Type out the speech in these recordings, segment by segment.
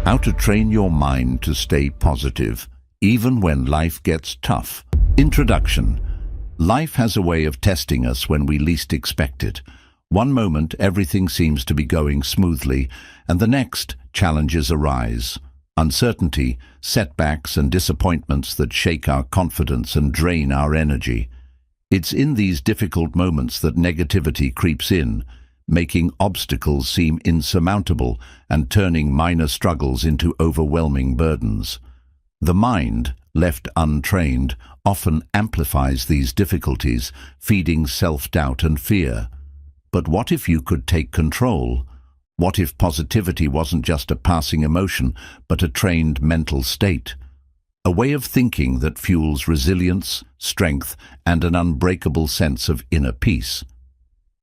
How to train your mind to stay positive, even when life gets tough. Introduction. Life has a way of testing us when we least expect it. One moment, everything seems to be going smoothly, and the next, challenges arise. Uncertainty, setbacks, and disappointments that shake our confidence and drain our energy. It's in these difficult moments that negativity creeps in, making obstacles seem insurmountable and turning minor struggles into overwhelming burdens. The mind, left untrained, often amplifies these difficulties, feeding self-doubt and fear. But what if you could take control? What if positivity wasn't just a passing emotion, but a trained mental state? A way of thinking that fuels resilience, strength, and an unbreakable sense of inner peace.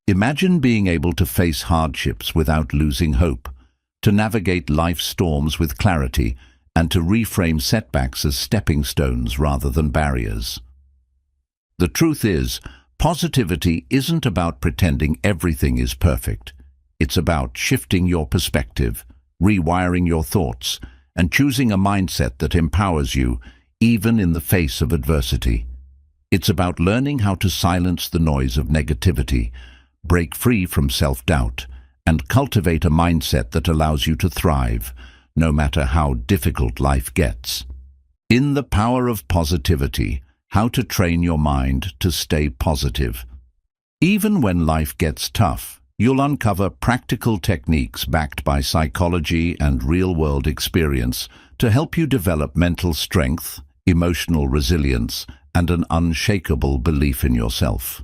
Imagine being able to face hardships without losing hope, to navigate life's storms with clarity, and to reframe setbacks as stepping stones rather than barriers. The truth is, positivity isn't about pretending everything is perfect. It's about shifting your perspective, rewiring your thoughts, and choosing a mindset that empowers you, even in the face of adversity. It's about learning how to silence the noise of negativity, break free from self-doubt, and cultivate a mindset that allows you to thrive, no matter how difficult life gets. In The Power of Positivity, how to train your mind to stay positive. Even when life gets tough, you'll uncover practical techniques backed by psychology and real-world experience to help you develop mental strength, emotional resilience, and an unshakable belief in yourself.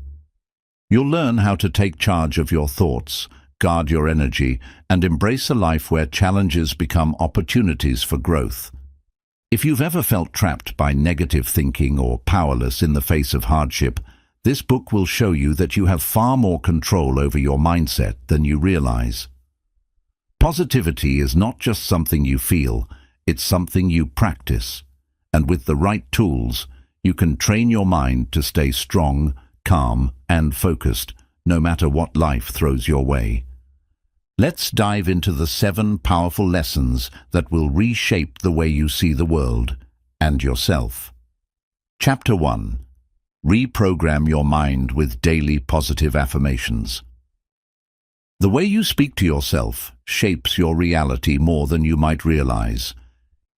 You'll learn how to take charge of your thoughts, guard your energy, and embrace a life where challenges become opportunities for growth. If you've ever felt trapped by negative thinking or powerless in the face of hardship, this book will show you that you have far more control over your mindset than you realize. Positivity is not just something you feel, it's something you practice. And with the right tools, you can train your mind to stay strong, calm, and focused, no matter what life throws your way. Let's dive into the 7 powerful lessons that will reshape the way you see the world and yourself. Chapter 1. Reprogram your mind with daily positive affirmations. The way you speak to yourself shapes your reality more than you might realize.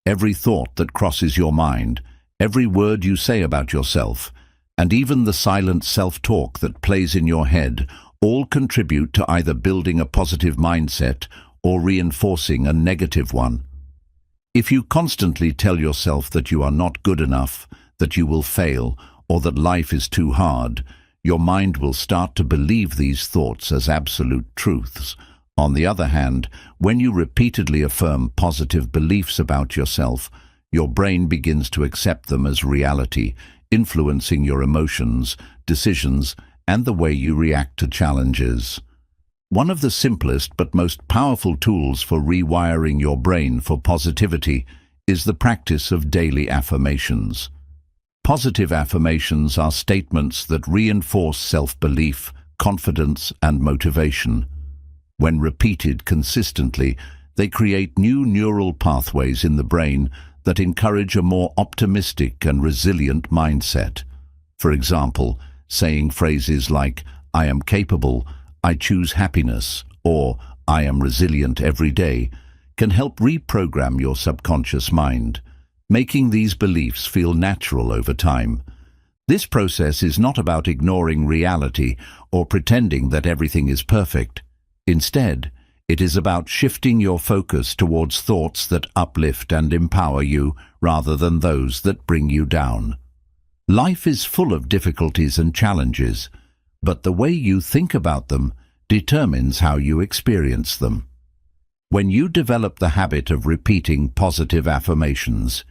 Every thought that crosses your mind, every word you say about yourself, and even the silent self-talk that plays in your head all contribute to either building a positive mindset or reinforcing a negative one. If you constantly tell yourself that you are not good enough, that you will fail, or that life is too hard, your mind will start to believe these thoughts as absolute truths. On the other hand, when you repeatedly affirm positive beliefs about yourself, your brain begins to accept them as reality, influencing your emotions, decisions, and the way you react to challenges. One of the simplest but most powerful tools for rewiring your brain for positivity is the practice of daily affirmations. Positive affirmations are statements that reinforce self-belief, confidence, and motivation. When repeated consistently, they create new neural pathways in the brain that encourage a more optimistic and resilient mindset. For example, saying phrases like, "I am capable," "I choose happiness," or "I am resilient every day," can help reprogram your subconscious mind, making these beliefs feel natural over time. This process is not about ignoring reality or pretending that everything is perfect. Instead, it is about shifting your focus towards thoughts that uplift and empower you rather than those that bring you down. Life is full of difficulties and challenges, but the way you think about them determines how you experience them. When you develop the habit of repeating positive affirmations,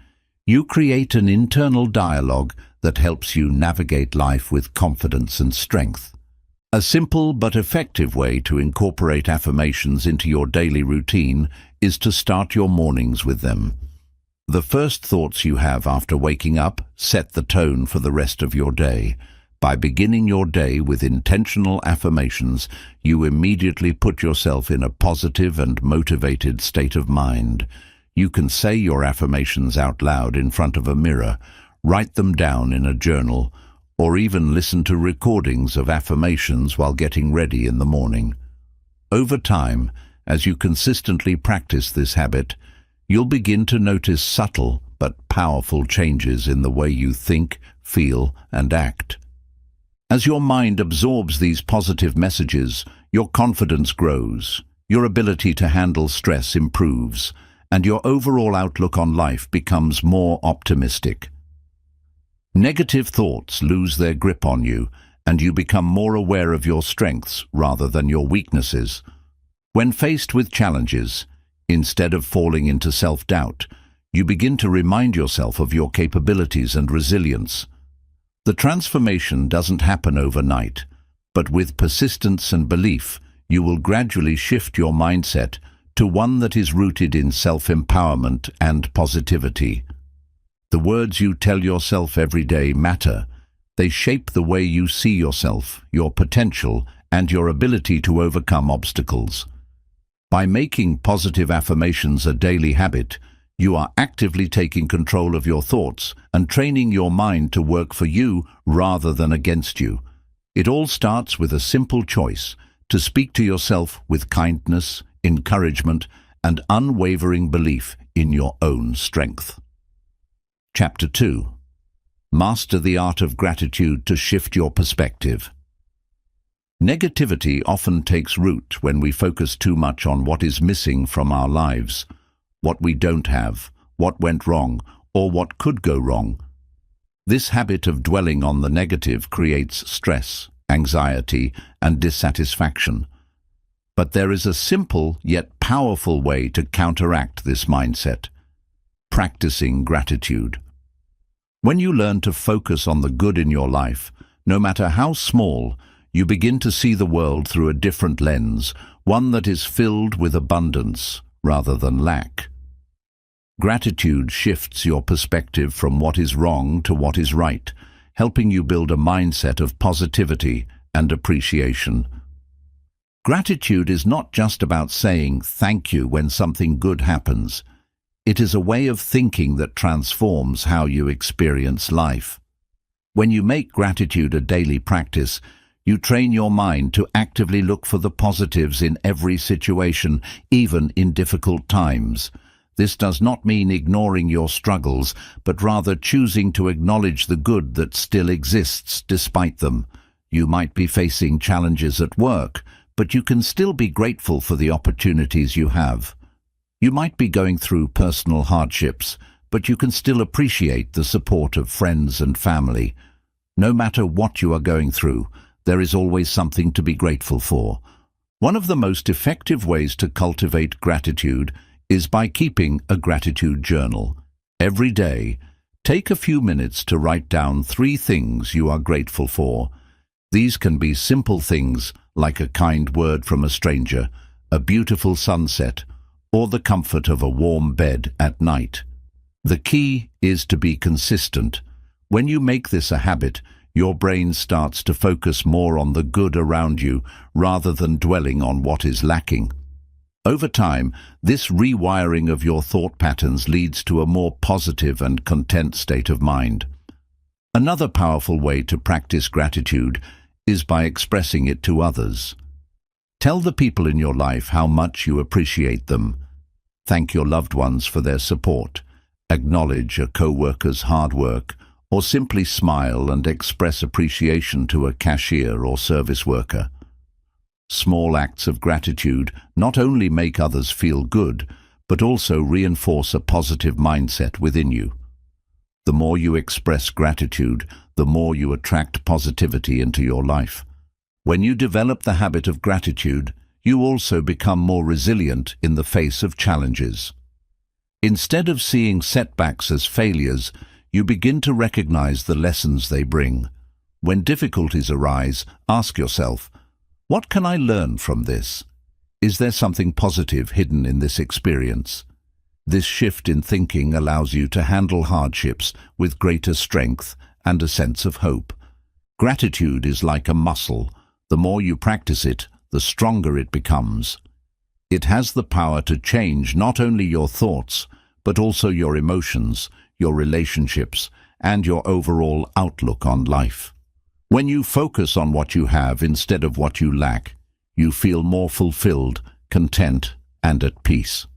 you create an internal dialogue that helps you navigate life with confidence and strength. A simple but effective way to incorporate affirmations into your daily routine is to start your mornings with them. The first thoughts you have after waking up set the tone for the rest of your day. By beginning your day with intentional affirmations, you immediately put yourself in a positive and motivated state of mind. You can say your affirmations out loud in front of a mirror, write them down in a journal, or even listen to recordings of affirmations while getting ready in the morning. Over time, as you consistently practice this habit, you'll begin to notice subtle but powerful changes in the way you think, feel, and act. As your mind absorbs these positive messages, your confidence grows, your ability to handle stress improves, and your overall outlook on life becomes more optimistic. Negative thoughts lose their grip on you, and you become more aware of your strengths rather than your weaknesses. When faced with challenges, instead of falling into self-doubt, you begin to remind yourself of your capabilities and resilience. The transformation doesn't happen overnight, but with persistence and belief, you will gradually shift your mindset to one that is rooted in self-empowerment and positivity. The words you tell yourself every day matter. They shape the way you see yourself, your potential, and your ability to overcome obstacles. By making positive affirmations a daily habit, you are actively taking control of your thoughts and training your mind to work for you rather than against you. It all starts with a simple choice: to speak to yourself with kindness, encouragement, and unwavering belief in your own strength. Chapter 2. Master the art of gratitude to shift your perspective. Negativity often takes root when we focus too much on what is missing from our lives, what we don't have, what went wrong, or what could go wrong. This habit of dwelling on the negative creates stress, anxiety, and dissatisfaction. But there is a simple yet powerful way to counteract this mindset: practicing gratitude. When you learn to focus on the good in your life, no matter how small, you begin to see the world through a different lens, one that is filled with abundance rather than lack. Gratitude shifts your perspective from what is wrong to what is right, helping you build a mindset of positivity and appreciation. Gratitude is not just about saying thank you when something good happens. It is a way of thinking that transforms how you experience life. When you make gratitude a daily practice, you train your mind to actively look for the positives in every situation, even in difficult times. This does not mean ignoring your struggles, but rather choosing to acknowledge the good that still exists despite them. You might be facing challenges at work, but you can still be grateful for the opportunities you have. You might be going through personal hardships, but you can still appreciate the support of friends and family. No matter what you are going through, there is always something to be grateful for. One of the most effective ways to cultivate gratitude is by keeping a gratitude journal. Every day, take a few minutes to write down 3 things you are grateful for. These can be simple things like a kind word from a stranger, a beautiful sunset, or the comfort of a warm bed at night. The key is to be consistent. When you make this a habit, your brain starts to focus more on the good around you rather than dwelling on what is lacking. Over time, this rewiring of your thought patterns leads to a more positive and content state of mind. Another powerful way to practice gratitude is by expressing it to others. Tell the people in your life how much you appreciate them. Thank your loved ones for their support. Acknowledge a co-worker's hard work, or simply smile and express appreciation to a cashier or service worker. Small acts of gratitude not only make others feel good, but also reinforce a positive mindset within you. The more you express gratitude, the more you attract positivity into your life. When you develop the habit of gratitude, you also become more resilient in the face of challenges. Instead of seeing setbacks as failures, you begin to recognize the lessons they bring. When difficulties arise, ask yourself, what can I learn from this? Is there something positive hidden in this experience? This shift in thinking allows you to handle hardships with greater strength and a sense of hope. Gratitude is like a muscle. The more you practice it, the stronger it becomes. It has the power to change not only your thoughts, but also your emotions, your relationships, and your overall outlook on life. When you focus on what you have instead of what you lack, you feel more fulfilled, content, and at peace.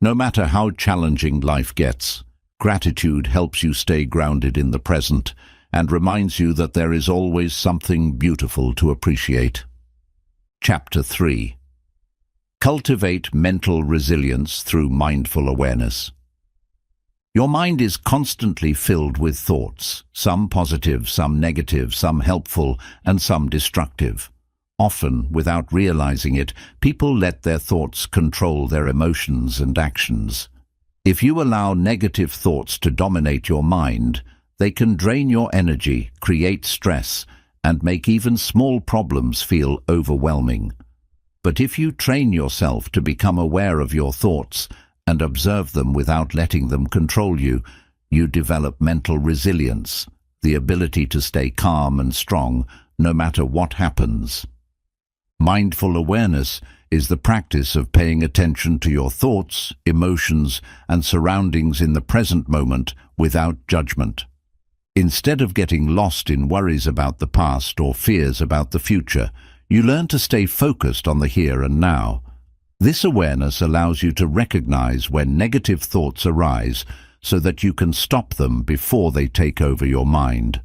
No matter how challenging life gets, gratitude helps you stay grounded in the present and reminds you that there is always something beautiful to appreciate. Chapter 3. Cultivate mental resilience through mindful awareness. Your mind is constantly filled with thoughts, some positive, some negative, some helpful, and some destructive. Often, without realizing it, people let their thoughts control their emotions and actions. If you allow negative thoughts to dominate your mind, they can drain your energy, create stress, and make even small problems feel overwhelming. But if you train yourself to become aware of your thoughts and observe them without letting them control you, you develop mental resilience, the ability to stay calm and strong no matter what happens. Mindful awareness is the practice of paying attention to your thoughts, emotions, and surroundings in the present moment without judgment. Instead of getting lost in worries about the past or fears about the future, you learn to stay focused on the here and now. This awareness allows you to recognize when negative thoughts arise so that you can stop them before they take over your mind.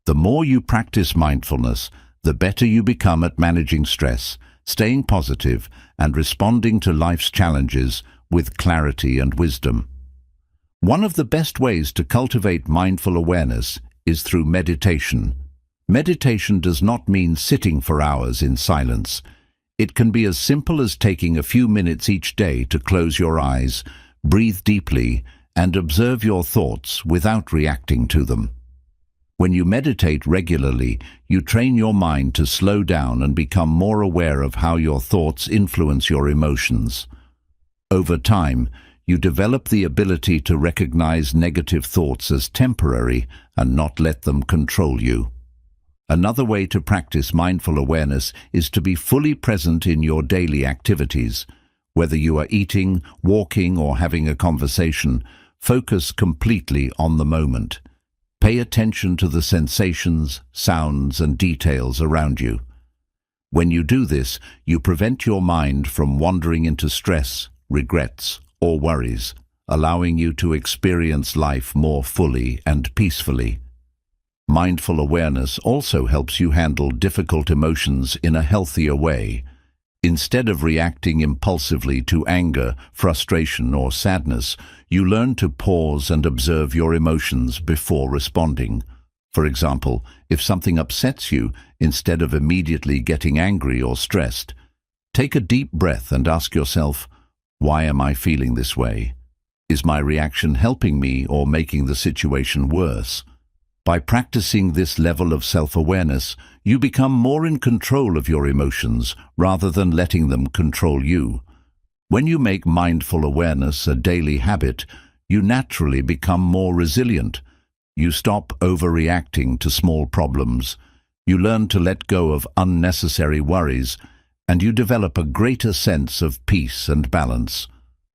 The more you practice mindfulness, the better you become at managing stress, staying positive, and responding to life's challenges with clarity and wisdom. One of the best ways to cultivate mindful awareness is through meditation. Meditation does not mean sitting for hours in silence. It can be as simple as taking a few minutes each day to close your eyes, breathe deeply, and observe your thoughts without reacting to them. When you meditate regularly, you train your mind to slow down and become more aware of how your thoughts influence your emotions. Over time, you develop the ability to recognize negative thoughts as temporary and not let them control you. Another way to practice mindful awareness is to be fully present in your daily activities. Whether you are eating, walking, or having a conversation, focus completely on the moment. Pay attention to the sensations, sounds, and details around you. When you do this, you prevent your mind from wandering into stress, regrets, or worries, allowing you to experience life more fully and peacefully. Mindful awareness also helps you handle difficult emotions in a healthier way. Instead of reacting impulsively to anger, frustration, or sadness, you learn to pause and observe your emotions before responding. For example, if something upsets you, instead of immediately getting angry or stressed, take a deep breath and ask yourself, why am I feeling this way? Is my reaction helping me or making the situation worse? By practicing this level of self-awareness, you become more in control of your emotions rather than letting them control you. When you make mindful awareness a daily habit, you naturally become more resilient. You stop overreacting to small problems. You learn to let go of unnecessary worries, and you develop a greater sense of peace and balance.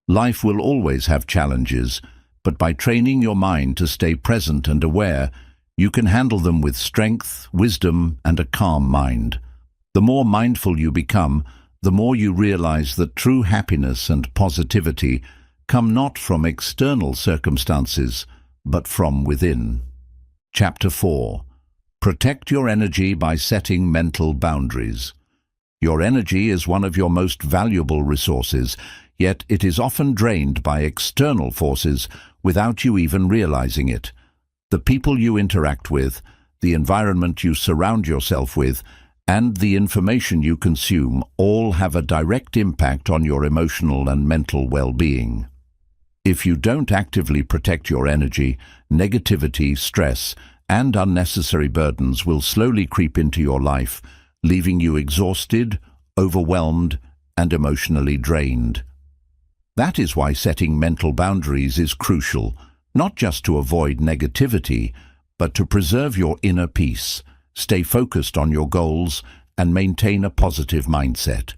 Life will always have challenges, but by training your mind to stay present and aware, you can handle them with strength, wisdom, and a calm mind. The more mindful you become, the more you realize that true happiness and positivity come not from external circumstances, but from within. Chapter 4. Protect your energy by setting mental boundaries. Your energy is one of your most valuable resources, yet it is often drained by external forces without you even realizing it. The people you interact with, the environment you surround yourself with, and the information you consume all have a direct impact on your emotional and mental well-being. If you don't actively protect your energy, negativity, stress, and unnecessary burdens will slowly creep into your life, leaving you exhausted, overwhelmed, and emotionally drained. That is why setting mental boundaries is crucial, not just to avoid negativity, but to preserve your inner peace, stay focused on your goals, and maintain a positive mindset.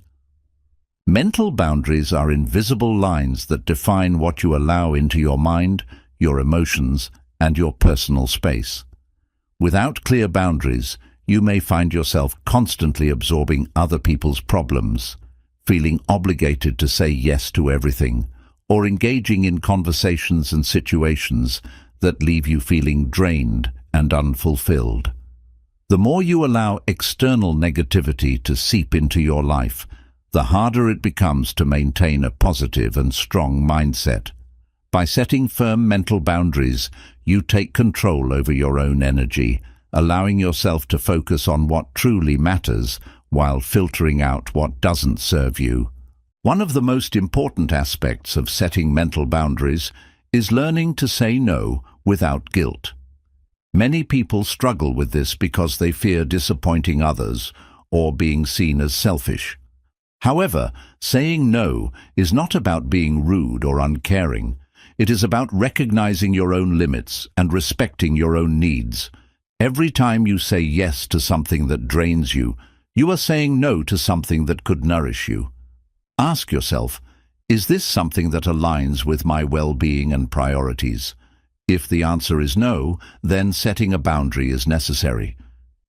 Mental boundaries are invisible lines that define what you allow into your mind, your emotions, and your personal space. Without clear boundaries, you may find yourself constantly absorbing other people's problems, feeling obligated to say yes to everything, or engaging in conversations and situations that leave you feeling drained and unfulfilled. The more you allow external negativity to seep into your life, the harder it becomes to maintain a positive and strong mindset. By setting firm mental boundaries, you take control over your own energy, allowing yourself to focus on what truly matters while filtering out what doesn't serve you. One of the most important aspects of setting mental boundaries is learning to say no without guilt. Many people struggle with this because they fear disappointing others or being seen as selfish. However, saying no is not about being rude or uncaring. It is about recognizing your own limits and respecting your own needs. Every time you say yes to something that drains you, you are saying no to something that could nourish you. Ask yourself, is this something that aligns with my well-being and priorities? If the answer is no, then setting a boundary is necessary.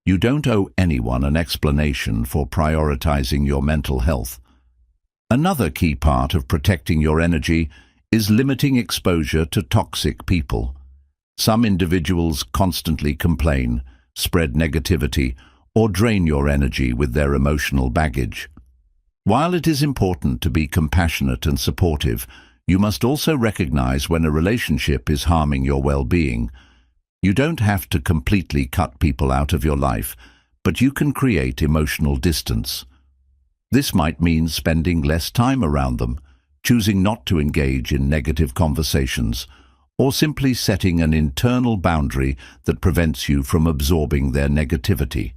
You don't owe anyone an explanation for prioritizing your mental health. Another key part of protecting your energy is limiting exposure to toxic people. Some individuals constantly complain, spread negativity, or drain your energy with their emotional baggage. While it is important to be compassionate and supportive, you must also recognize when a relationship is harming your well-being. You don't have to completely cut people out of your life, but you can create emotional distance. This might mean spending less time around them, choosing not to engage in negative conversations, or simply setting an internal boundary that prevents you from absorbing their negativity.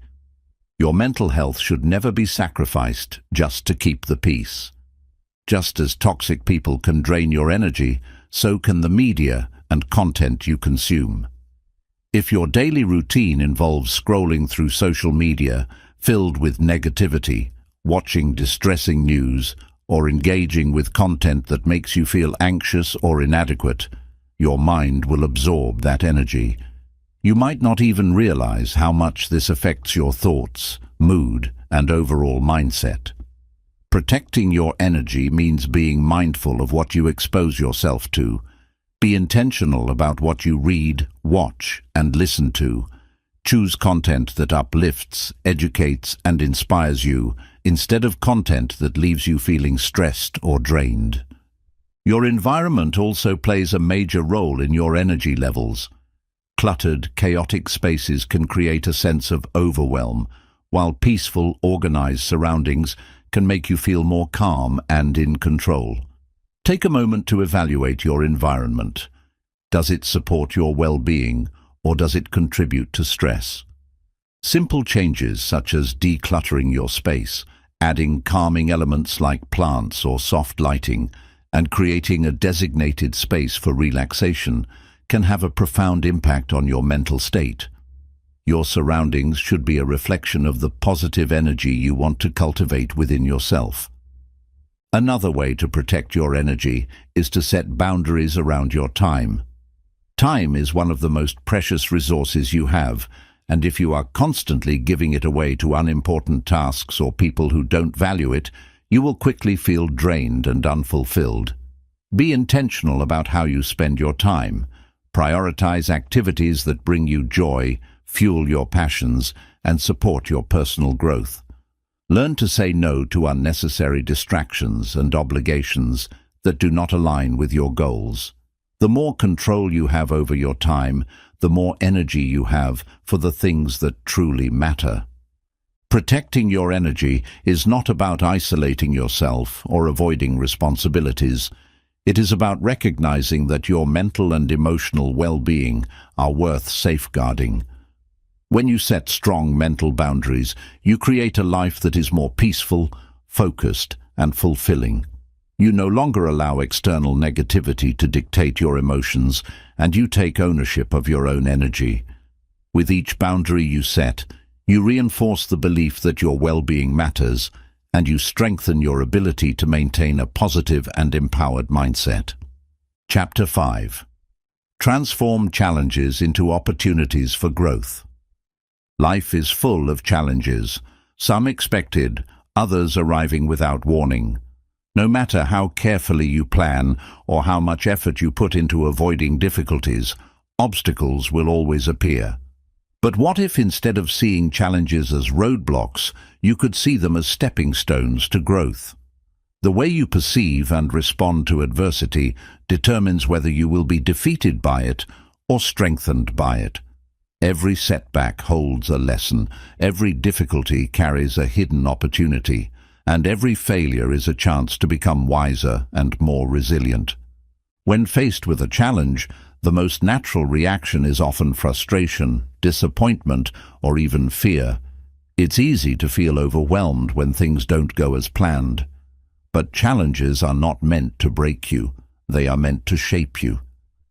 Your mental health should never be sacrificed just to keep the peace. Just as toxic people can drain your energy, so can the media and content you consume. If your daily routine involves scrolling through social media filled with negativity, watching distressing news, or engaging with content that makes you feel anxious or inadequate, your mind will absorb that energy. You might not even realize how much this affects your thoughts, mood, and overall mindset. Protecting your energy means being mindful of what you expose yourself to. Be intentional about what you read, watch, and listen to. Choose content that uplifts, educates, and inspires you, instead of content that leaves you feeling stressed or drained. Your environment also plays a major role in your energy levels. Cluttered, chaotic spaces can create a sense of overwhelm, while peaceful, organized surroundings can make you feel more calm and in control. Take a moment to evaluate your environment. Does it support your well-being, or does it contribute to stress? Simple changes such as decluttering your space, adding calming elements like plants or soft lighting, and creating a designated space for relaxation can have a profound impact on your mental state. Your surroundings should be a reflection of the positive energy you want to cultivate within yourself. Another way to protect your energy is to set boundaries around your time. Time is one of the most precious resources you have, and if you are constantly giving it away to unimportant tasks or people who don't value it, you will quickly feel drained and unfulfilled. Be intentional about how you spend your time. Prioritize activities that bring you joy, fuel your passions, and support your personal growth. Learn to say no to unnecessary distractions and obligations that do not align with your goals. The more control you have over your time, the more energy you have for the things that truly matter. Protecting your energy is not about isolating yourself or avoiding responsibilities. It is about recognizing that your mental and emotional well-being are worth safeguarding. When you set strong mental boundaries, you create a life that is more peaceful, focused, and fulfilling. You no longer allow external negativity to dictate your emotions, and you take ownership of your own energy. With each boundary you set, you reinforce the belief that your well-being matters, and you strengthen your ability to maintain a positive and empowered mindset. Chapter 5. Transform challenges into opportunities for growth. Life is full of challenges, some expected, others arriving without warning. No matter how carefully you plan or how much effort you put into avoiding difficulties, obstacles will always appear. But what if instead of seeing challenges as roadblocks, you could see them as stepping stones to growth? The way you perceive and respond to adversity determines whether you will be defeated by it or strengthened by it. Every setback holds a lesson, every difficulty carries a hidden opportunity, and every failure is a chance to become wiser and more resilient. When faced with a challenge, the most natural reaction is often frustration, disappointment, or even fear. It's easy to feel overwhelmed when things don't go as planned. But challenges are not meant to break you. They are meant to shape you.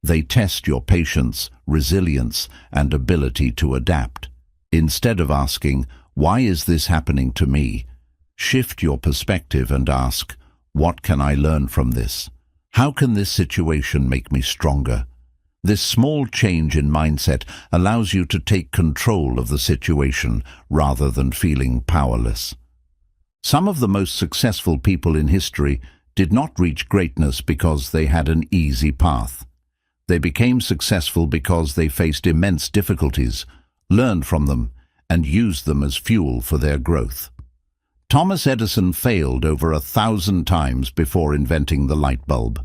They test your patience, resilience, and ability to adapt. Instead of asking, "Why is this happening to me?" shift your perspective and ask, "What can I learn from this? How can this situation make me stronger?" This small change in mindset allows you to take control of the situation rather than feeling powerless. Some of the most successful people in history did not reach greatness because they had an easy path. They became successful because they faced immense difficulties, learned from them, and used them as fuel for their growth. Thomas Edison failed over 1,000 times before inventing the light bulb.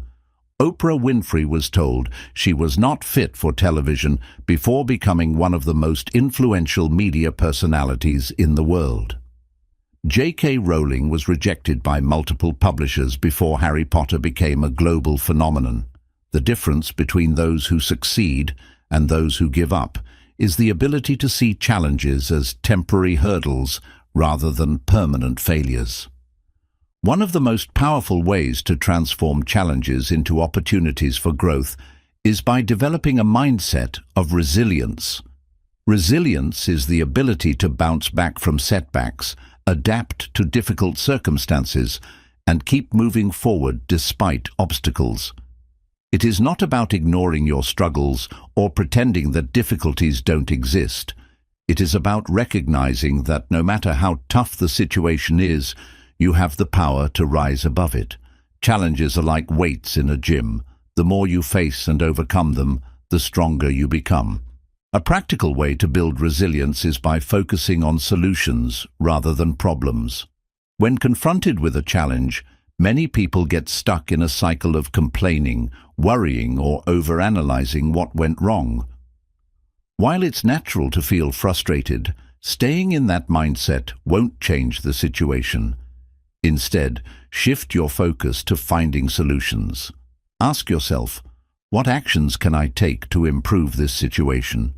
Oprah Winfrey was told she was not fit for television before becoming one of the most influential media personalities in the world. J.K. Rowling was rejected by multiple publishers before Harry Potter became a global phenomenon. The difference between those who succeed and those who give up is the ability to see challenges as temporary hurdles rather than permanent failures. One of the most powerful ways to transform challenges into opportunities for growth is by developing a mindset of resilience. Resilience is the ability to bounce back from setbacks, adapt to difficult circumstances, and keep moving forward despite obstacles. It is not about ignoring your struggles or pretending that difficulties don't exist. It is about recognizing that no matter how tough the situation is, you have the power to rise above it. Challenges are like weights in a gym. The more you face and overcome them, the stronger you become. A practical way to build resilience is by focusing on solutions rather than problems. When confronted with a challenge, many people get stuck in a cycle of complaining, worrying, or overanalyzing what went wrong. While it's natural to feel frustrated, staying in that mindset won't change the situation. Instead, shift your focus to finding solutions. Ask yourself, what actions can I take to improve this situation?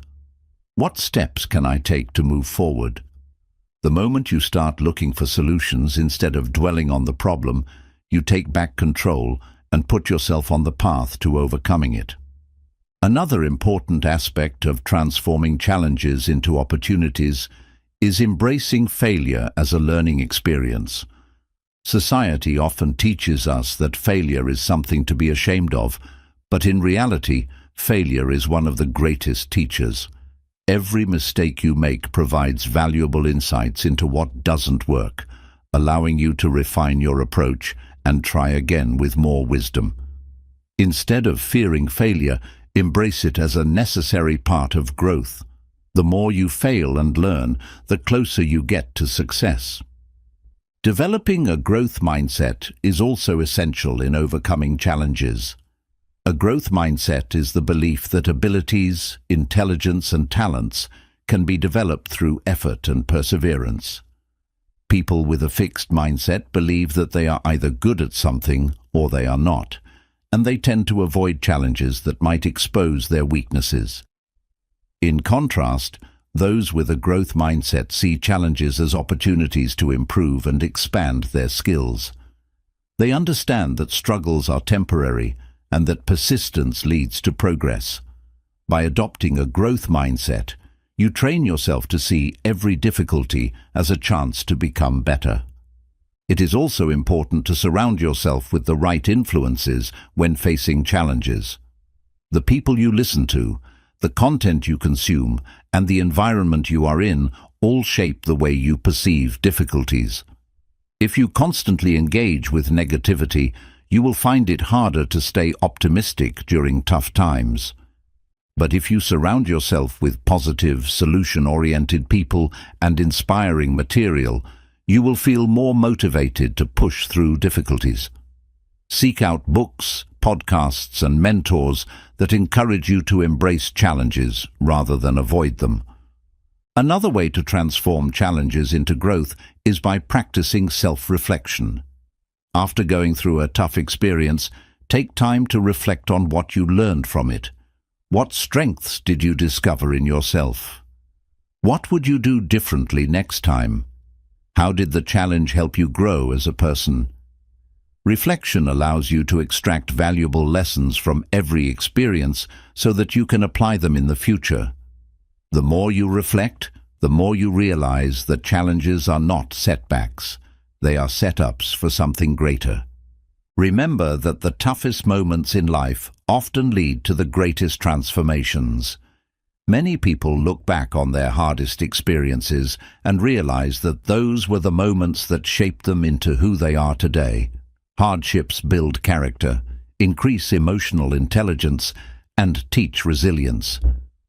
What steps can I take to move forward? The moment you start looking for solutions instead of dwelling on the problem, you take back control and put yourself on the path to overcoming it. Another important aspect of transforming challenges into opportunities is embracing failure as a learning experience. Society often teaches us that failure is something to be ashamed of, but in reality, failure is one of the greatest teachers. Every mistake you make provides valuable insights into what doesn't work, allowing you to refine your approach and try again with more wisdom. Instead of fearing failure, embrace it as a necessary part of growth. The more you fail and learn, the closer you get to success. Developing a growth mindset is also essential in overcoming challenges. A growth mindset is the belief that abilities, intelligence, and talents can be developed through effort and perseverance. People with a fixed mindset believe that they are either good at something or they are not, and they tend to avoid challenges that might expose their weaknesses. In contrast, those with a growth mindset see challenges as opportunities to improve and expand their skills. They understand that struggles are temporary and that persistence leads to progress. By adopting a growth mindset, you train yourself to see every difficulty as a chance to become better. It is also important to surround yourself with the right influences when facing challenges. The people you listen to, the content you consume, and the environment you are in all shape the way you perceive difficulties. If you constantly engage with negativity, you will find it harder to stay optimistic during tough times. But if you surround yourself with positive, solution-oriented people and inspiring material, you will feel more motivated to push through difficulties. Seek out books, podcasts, and mentors that encourage you to embrace challenges rather than avoid them. Another way to transform challenges into growth is by practicing self-reflection. After going through a tough experience, take time to reflect on what you learned from it. What strengths did you discover in yourself? What would you do differently next time? How did the challenge help you grow as a person? Reflection allows you to extract valuable lessons from every experience so that you can apply them in the future. The more you reflect, the more you realize that challenges are not setbacks. They are setups for something greater. Remember that the toughest moments in life often lead to the greatest transformations. Many people look back on their hardest experiences and realize that those were the moments that shaped them into who they are today. Hardships build character, increase emotional intelligence, and teach resilience.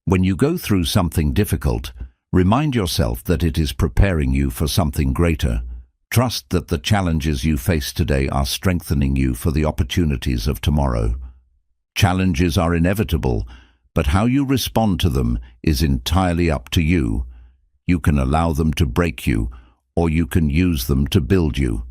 When you go through something difficult, remind yourself that it is preparing you for something greater. Trust that the challenges you face today are strengthening you for the opportunities of tomorrow. Challenges are inevitable, but how you respond to them is entirely up to you. You can allow them to break you, or you can use them to build you.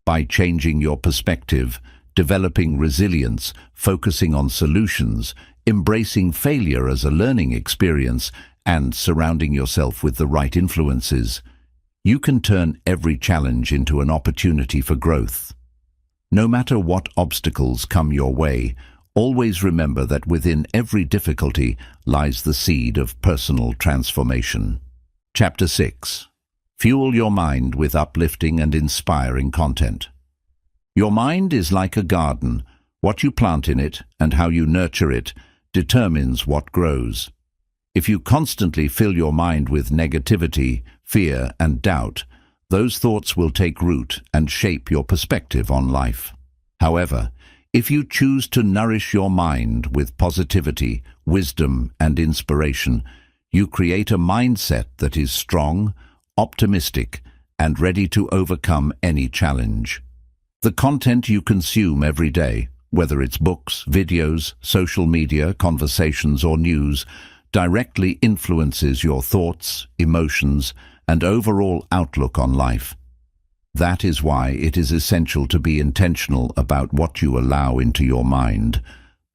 By changing your perspective, developing resilience, focusing on solutions, embracing failure as a learning experience, and surrounding yourself with the right influences, you can turn every challenge into an opportunity for growth. No matter what obstacles come your way, always remember that within every difficulty lies the seed of personal transformation. Chapter 6. Fuel your mind with uplifting and inspiring content. Your mind is like a garden. What you plant in it and how you nurture it determines what grows. If you constantly fill your mind with negativity, fear, and doubt, those thoughts will take root and shape your perspective on life. However, if you choose to nourish your mind with positivity, wisdom, and inspiration, you create a mindset that is strong, optimistic, and ready to overcome any challenge. The content you consume every day, whether it's books, videos, social media, conversations, or news, directly influences your thoughts, emotions, and overall outlook on life. That is why it is essential to be intentional about what you allow into your mind.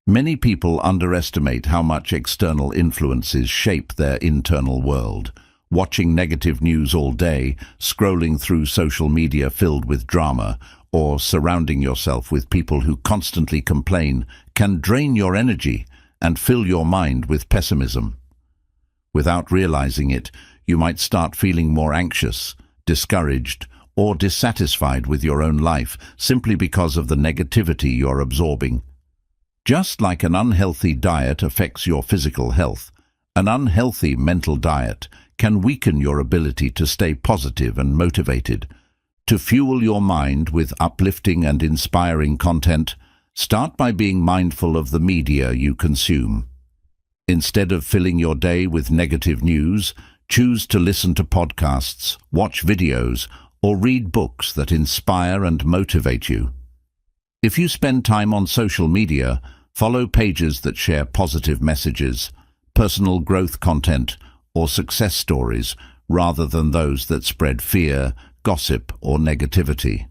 Many people underestimate how much external influences shape their internal world. Watching negative news all day, scrolling through social media filled with drama, or surrounding yourself with people who constantly complain can drain your energy and fill your mind with pessimism. Without realizing it, you might start feeling more anxious, discouraged, or dissatisfied with your own life simply because of the negativity you're absorbing. Just like an unhealthy diet affects your physical health, an unhealthy mental diet can weaken your ability to stay positive and motivated. To fuel your mind with uplifting and inspiring content, start by being mindful of the media you consume. Instead of filling your day with negative news, choose to listen to podcasts, watch videos, or read books that inspire and motivate you. If you spend time on social media, follow pages that share positive messages, personal growth content, or success stories, rather than those that spread fear, gossip, or negativity.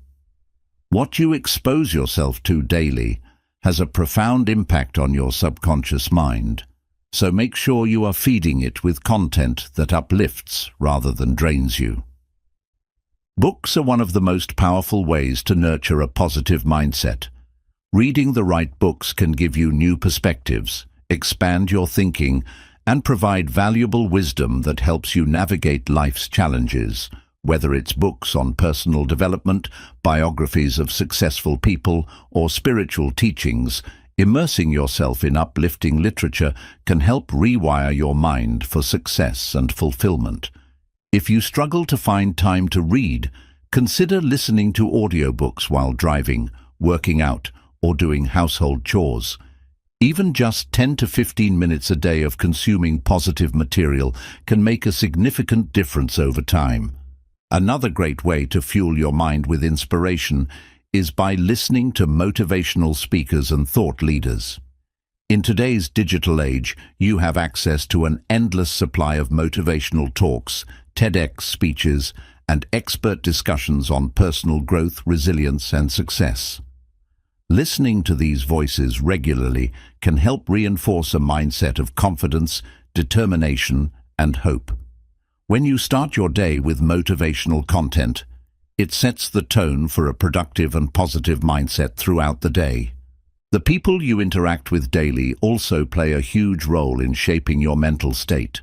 What you expose yourself to daily has a profound impact on your subconscious mind, so make sure you are feeding it with content that uplifts rather than drains you. Books are one of the most powerful ways to nurture a positive mindset. Reading the right books can give you new perspectives, expand your thinking, and provide valuable wisdom that helps you navigate life's challenges. Whether it's books on personal development, biographies of successful people, or spiritual teachings, immersing yourself in uplifting literature can help rewire your mind for success and fulfillment. If you struggle to find time to read, consider listening to audiobooks while driving, working out, or doing household chores. Even just 10 to 15 minutes a day of consuming positive material can make a significant difference over time. Another great way to fuel your mind with inspiration is by listening to motivational speakers and thought leaders. In today's digital age, you have access to an endless supply of motivational talks, TEDx speeches, and expert discussions on personal growth, resilience, and success. Listening to these voices regularly can help reinforce a mindset of confidence, determination, and hope. When you start your day with motivational content, it sets the tone for a productive and positive mindset throughout the day. The people you interact with daily also play a huge role in shaping your mental state.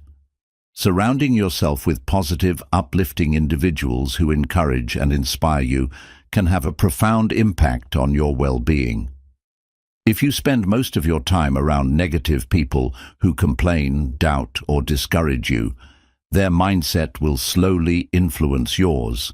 Surrounding yourself with positive, uplifting individuals who encourage and inspire you can have a profound impact on your well-being. If you spend most of your time around negative people who complain, doubt, or discourage you, their mindset will slowly influence yours.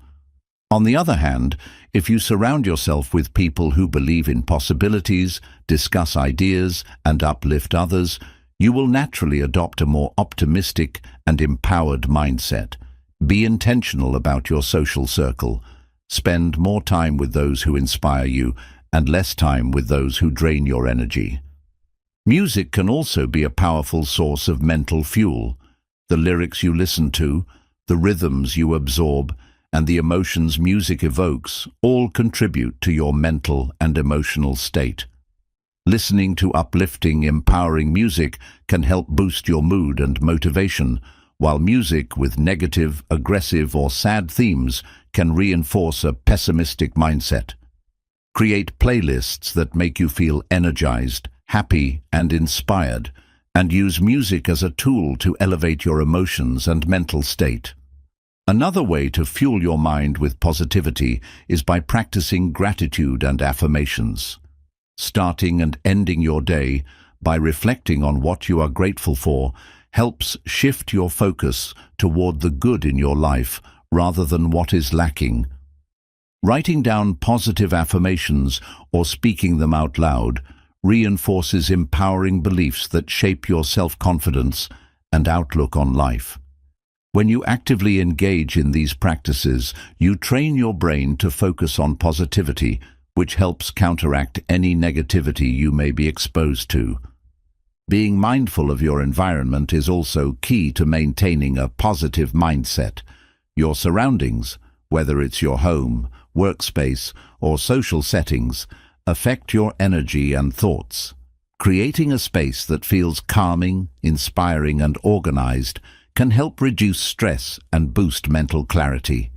On the other hand, if you surround yourself with people who believe in possibilities, discuss ideas, and uplift others, you will naturally adopt a more optimistic and empowered mindset. Be intentional about your social circle. Spend more time with those who inspire you and less time with those who drain your energy. Music can also be a powerful source of mental fuel. The lyrics you listen to, the rhythms you absorb, and the emotions music evokes all contribute to your mental and emotional state. Listening to uplifting, empowering music can help boost your mood and motivation, while music with negative, aggressive, or sad themes can reinforce a pessimistic mindset. Create playlists that make you feel energized, happy, and inspired, and use music as a tool to elevate your emotions and mental state. Another way to fuel your mind with positivity is by practicing gratitude and affirmations. Starting and ending your day by reflecting on what you are grateful for helps shift your focus toward the good in your life rather than what is lacking. Writing down positive affirmations or speaking them out loud reinforces empowering beliefs that shape your self-confidence and outlook on life. When you actively engage in these practices, you train your brain to focus on positivity, which helps counteract any negativity you may be exposed to. Being mindful of your environment is also key to maintaining a positive mindset. Your surroundings, whether it's your home, workspace, or social settings, affect your energy and thoughts. Creating a space that feels calming, inspiring, and organized can help reduce stress and boost mental clarity.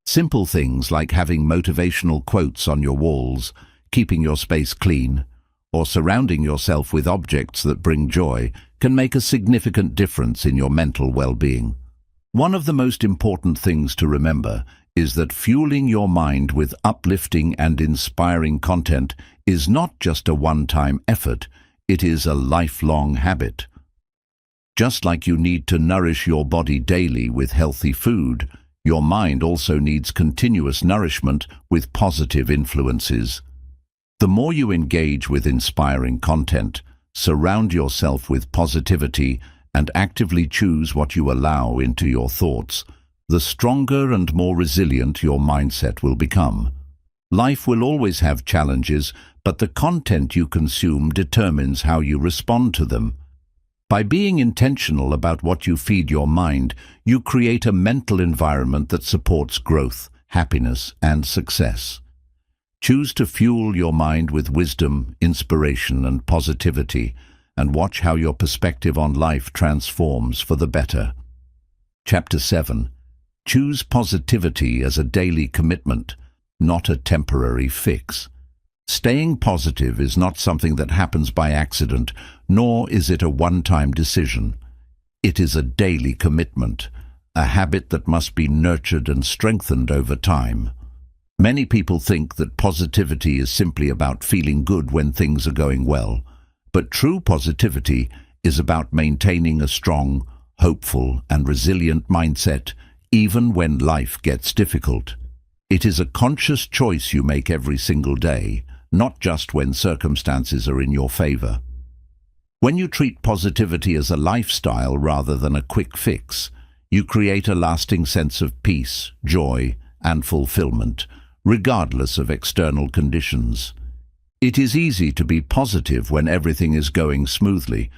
Simple things like having motivational quotes on your walls, keeping your space clean, or surrounding yourself with objects that bring joy can make a significant difference in your mental well-being. One of the most important things to remember is that fueling your mind with uplifting and inspiring content is not just a one-time effort, it is a lifelong habit. Just like you need to nourish your body daily with healthy food, your mind also needs continuous nourishment with positive influences. The more you engage with inspiring content, surround yourself with positivity, and actively choose what you allow into your thoughts, the stronger and more resilient your mindset will become. Life will always have challenges, but the content you consume determines how you respond to them. By being intentional about what you feed your mind, you create a mental environment that supports growth, happiness, and success. Choose to fuel your mind with wisdom, inspiration, and positivity, and watch how your perspective on life transforms for the better. Chapter 7. Choose positivity as a daily commitment, not a temporary fix. Staying positive is not something that happens by accident, nor is it a one-time decision. It is a daily commitment, a habit that must be nurtured and strengthened over time. Many people think that positivity is simply about feeling good when things are going well, but true positivity is about maintaining a strong, hopeful, and resilient mindset even when life gets difficult. It is a conscious choice you make every single day, not just when circumstances are in your favor. When you treat positivity as a lifestyle rather than a quick fix, you create a lasting sense of peace, joy, and fulfillment, regardless of external conditions. It is easy to be positive when everything is going smoothly,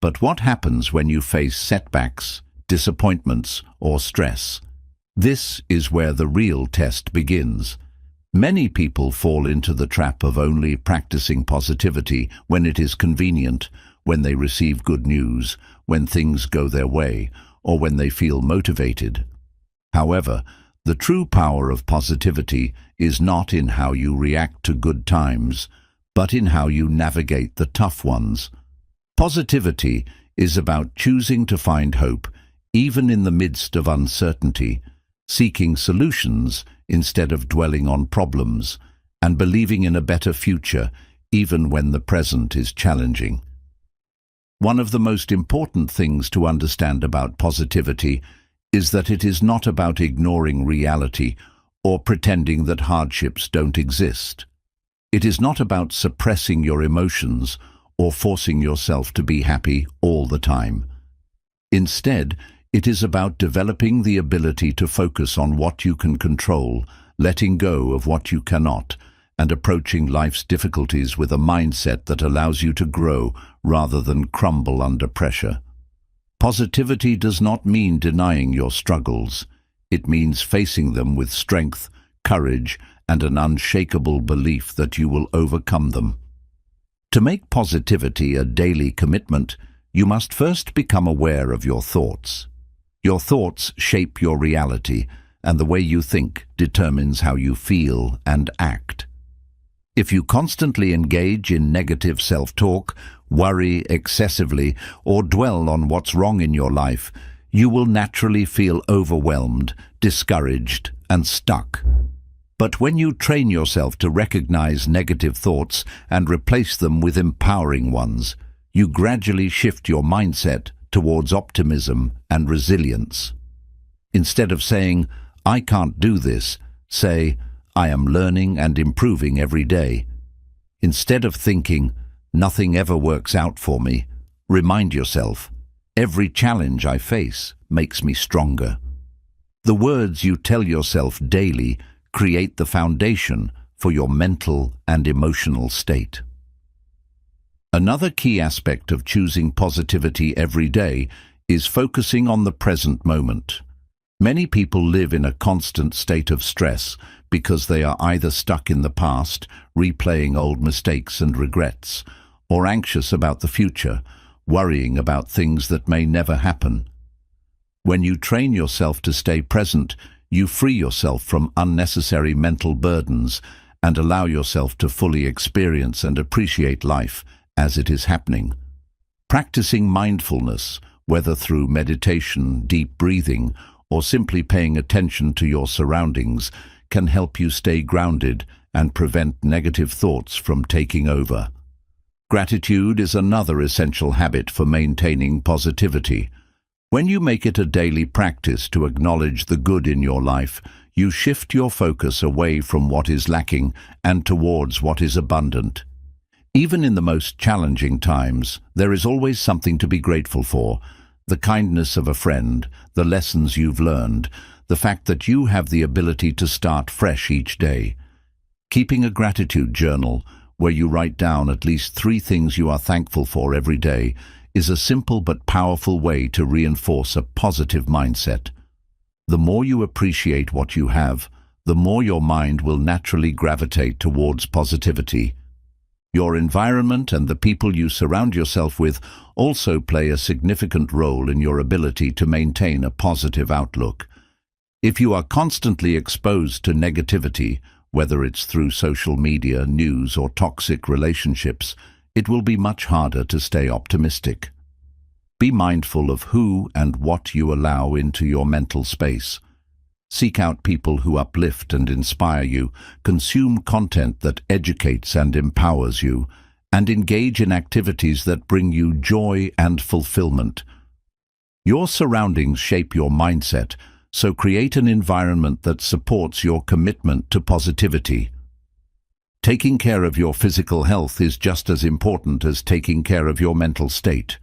but what happens when you face setbacks, disappointments, or stress? This is where the real test begins. Many people fall into the trap of only practicing positivity when it is convenient, when they receive good news, when things go their way, or when they feel motivated. However, the true power of positivity is not in how you react to good times, but in how you navigate the tough ones. Positivity is about choosing to find hope, even in the midst of uncertainty, seeking solutions instead of dwelling on problems, and believing in a better future, even when the present is challenging. One of the most important things to understand about positivity is that it is not about ignoring reality or pretending that hardships don't exist. It is not about suppressing your emotions or forcing yourself to be happy all the time. Instead, it is about developing the ability to focus on what you can control, letting go of what you cannot, and approaching life's difficulties with a mindset that allows you to grow rather than crumble under pressure. Positivity does not mean denying your struggles. It means facing them with strength, courage, and an unshakable belief that you will overcome them. To make positivity a daily commitment, you must first become aware of your thoughts. Your thoughts shape your reality, and the way you think determines how you feel and act. If you constantly engage in negative self-talk, worry excessively, or dwell on what's wrong in your life, you will naturally feel overwhelmed, discouraged, and stuck. But when you train yourself to recognize negative thoughts and replace them with empowering ones, you gradually shift your mindset towards optimism and resilience. Instead of saying, "I can't do this," say, "I am learning and improving every day." Instead of thinking, "Nothing ever works out for me," remind yourself, "Every challenge I face makes me stronger." The words you tell yourself daily create the foundation for your mental and emotional state. Another key aspect of choosing positivity every day is focusing on the present moment. Many people live in a constant state of stress because they are either stuck in the past, replaying old mistakes and regrets, or anxious about the future, worrying about things that may never happen. When you train yourself to stay present, you free yourself from unnecessary mental burdens and allow yourself to fully experience and appreciate life as it is happening. Practicing mindfulness, whether through meditation, deep breathing, or simply paying attention to your surroundings, can help you stay grounded and prevent negative thoughts from taking over. Gratitude is another essential habit for maintaining positivity. When you make it a daily practice to acknowledge the good in your life, you shift your focus away from what is lacking and towards what is abundant. Even in the most challenging times, there is always something to be grateful for: the kindness of a friend, the lessons you've learned, the fact that you have the ability to start fresh each day. Keeping a gratitude journal, where you write down at least 3 things you are thankful for every day, is a simple but powerful way to reinforce a positive mindset. The more you appreciate what you have, the more your mind will naturally gravitate towards positivity. Your environment and the people you surround yourself with also play a significant role in your ability to maintain a positive outlook. If you are constantly exposed to negativity, whether it's through social media, news, or toxic relationships, it will be much harder to stay optimistic. Be mindful of who and what you allow into your mental space. Seek out people who uplift and inspire you, consume content that educates and empowers you, and engage in activities that bring you joy and fulfillment. Your surroundings shape your mindset, so create an environment that supports your commitment to positivity. Taking care of your physical health is just as important as taking care of your mental state.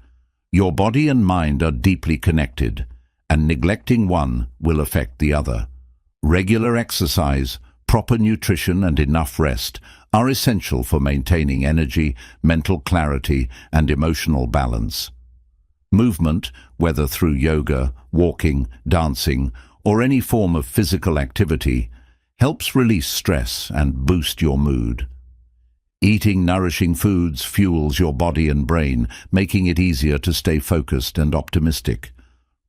Your body and mind are deeply connected, and neglecting one will affect the other. Regular exercise, proper nutrition, and enough rest are essential for maintaining energy, mental clarity, and emotional balance. Movement, whether through yoga, walking, dancing, or any form of physical activity, helps release stress and boost your mood. Eating nourishing foods fuels your body and brain, making it easier to stay focused and optimistic.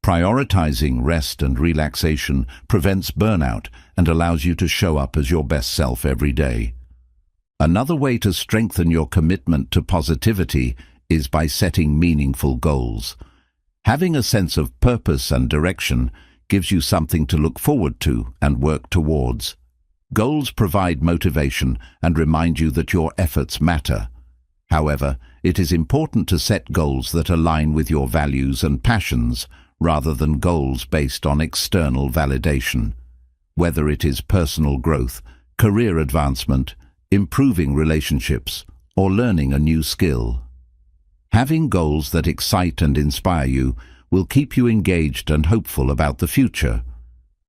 Prioritizing rest and relaxation prevents burnout and allows you to show up as your best self every day. Another way to strengthen your commitment to positivity is by setting meaningful goals. Having a sense of purpose and direction gives you something to look forward to and work towards. Goals provide motivation and remind you that your efforts matter. However, it is important to set goals that align with your values and passions, rather than goals based on external validation. Whether it is personal growth, career advancement, improving relationships, or learning a new skill. Having goals that excite and inspire you will keep you engaged and hopeful about the future.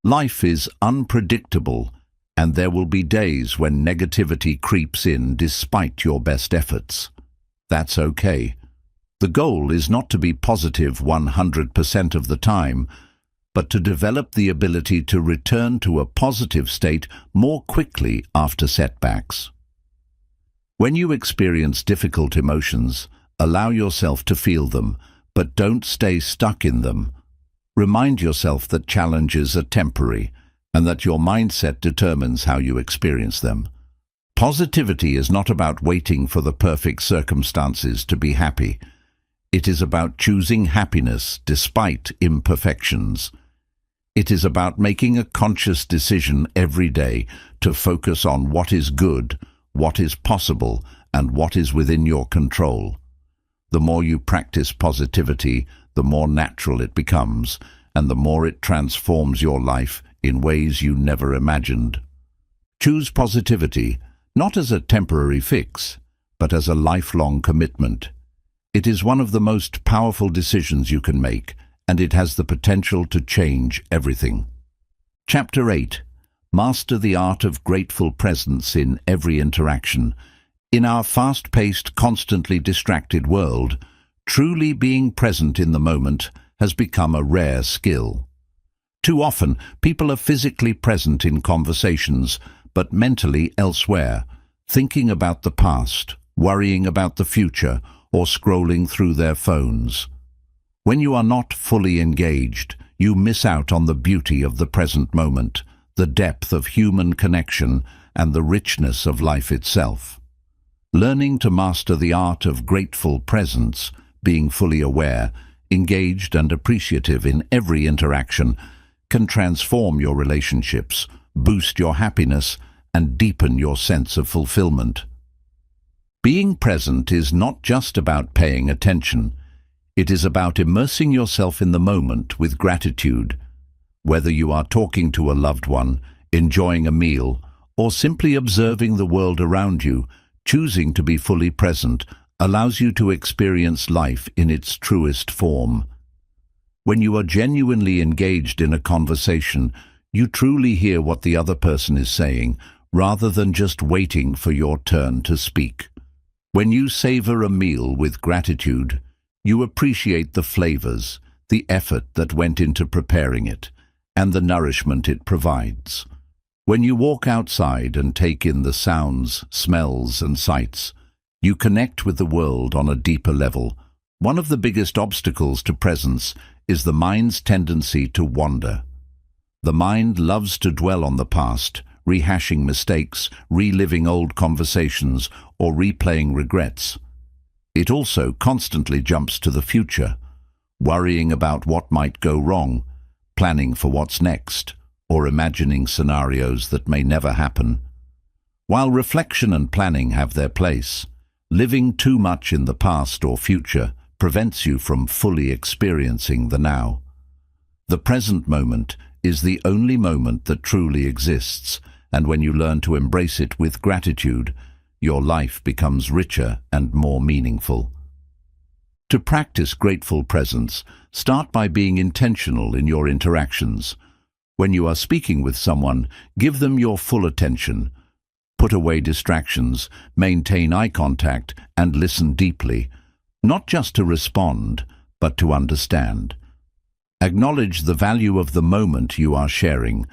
Life is unpredictable, and there will be days when negativity creeps in despite your best efforts. That's okay. The goal is not to be positive 100% of the time, but to develop the ability to return to a positive state more quickly after setbacks. When you experience difficult emotions, allow yourself to feel them, but don't stay stuck in them. Remind yourself that challenges are temporary and that your mindset determines how you experience them. Positivity is not about waiting for the perfect circumstances to be happy. It is about choosing happiness despite imperfections. It is about making a conscious decision every day to focus on what is good, what is possible, and what is within your control. The more you practice positivity, the more natural it becomes, and the more it transforms your life in ways you never imagined. Choose positivity, not as a temporary fix, but as a lifelong commitment. It is one of the most powerful decisions you can make, and it has the potential to change everything. Chapter 8. Master the art of grateful presence in every interaction. In our fast-paced, constantly distracted world, truly being present in the moment has become a rare skill. Too often, people are physically present in conversations, but mentally elsewhere, thinking about the past, worrying about the future, or scrolling through their phones. When you are not fully engaged, you miss out on the beauty of the present moment, the depth of human connection, and the richness of life itself. Learning to master the art of grateful presence, being fully aware, engaged and appreciative in every interaction, can transform your relationships, boost your happiness, and deepen your sense of fulfillment. Being present is not just about paying attention. It is about immersing yourself in the moment with gratitude. Whether you are talking to a loved one, enjoying a meal, or simply observing the world around you, choosing to be fully present allows you to experience life in its truest form. When you are genuinely engaged in a conversation, you truly hear what the other person is saying, rather than just waiting for your turn to speak. When you savor a meal with gratitude, you appreciate the flavors, the effort that went into preparing it, and the nourishment it provides. When you walk outside and take in the sounds, smells, and sights, you connect with the world on a deeper level. One of the biggest obstacles to presence is the mind's tendency to wander. The mind loves to dwell on the past, rehashing mistakes, reliving old conversations, or replaying regrets. It also constantly jumps to the future, worrying about what might go wrong, planning for what's next, or imagining scenarios that may never happen. While reflection and planning have their place, living too much in the past or future prevents you from fully experiencing the now. The present moment is the only moment that truly exists, and when you learn to embrace it with gratitude, your life becomes richer and more meaningful. To practice grateful presence, start by being intentional in your interactions. When you are speaking with someone, give them your full attention. Put away distractions, maintain eye contact, and listen deeply, not just to respond, but to understand. Acknowledge the value of the moment you are sharing.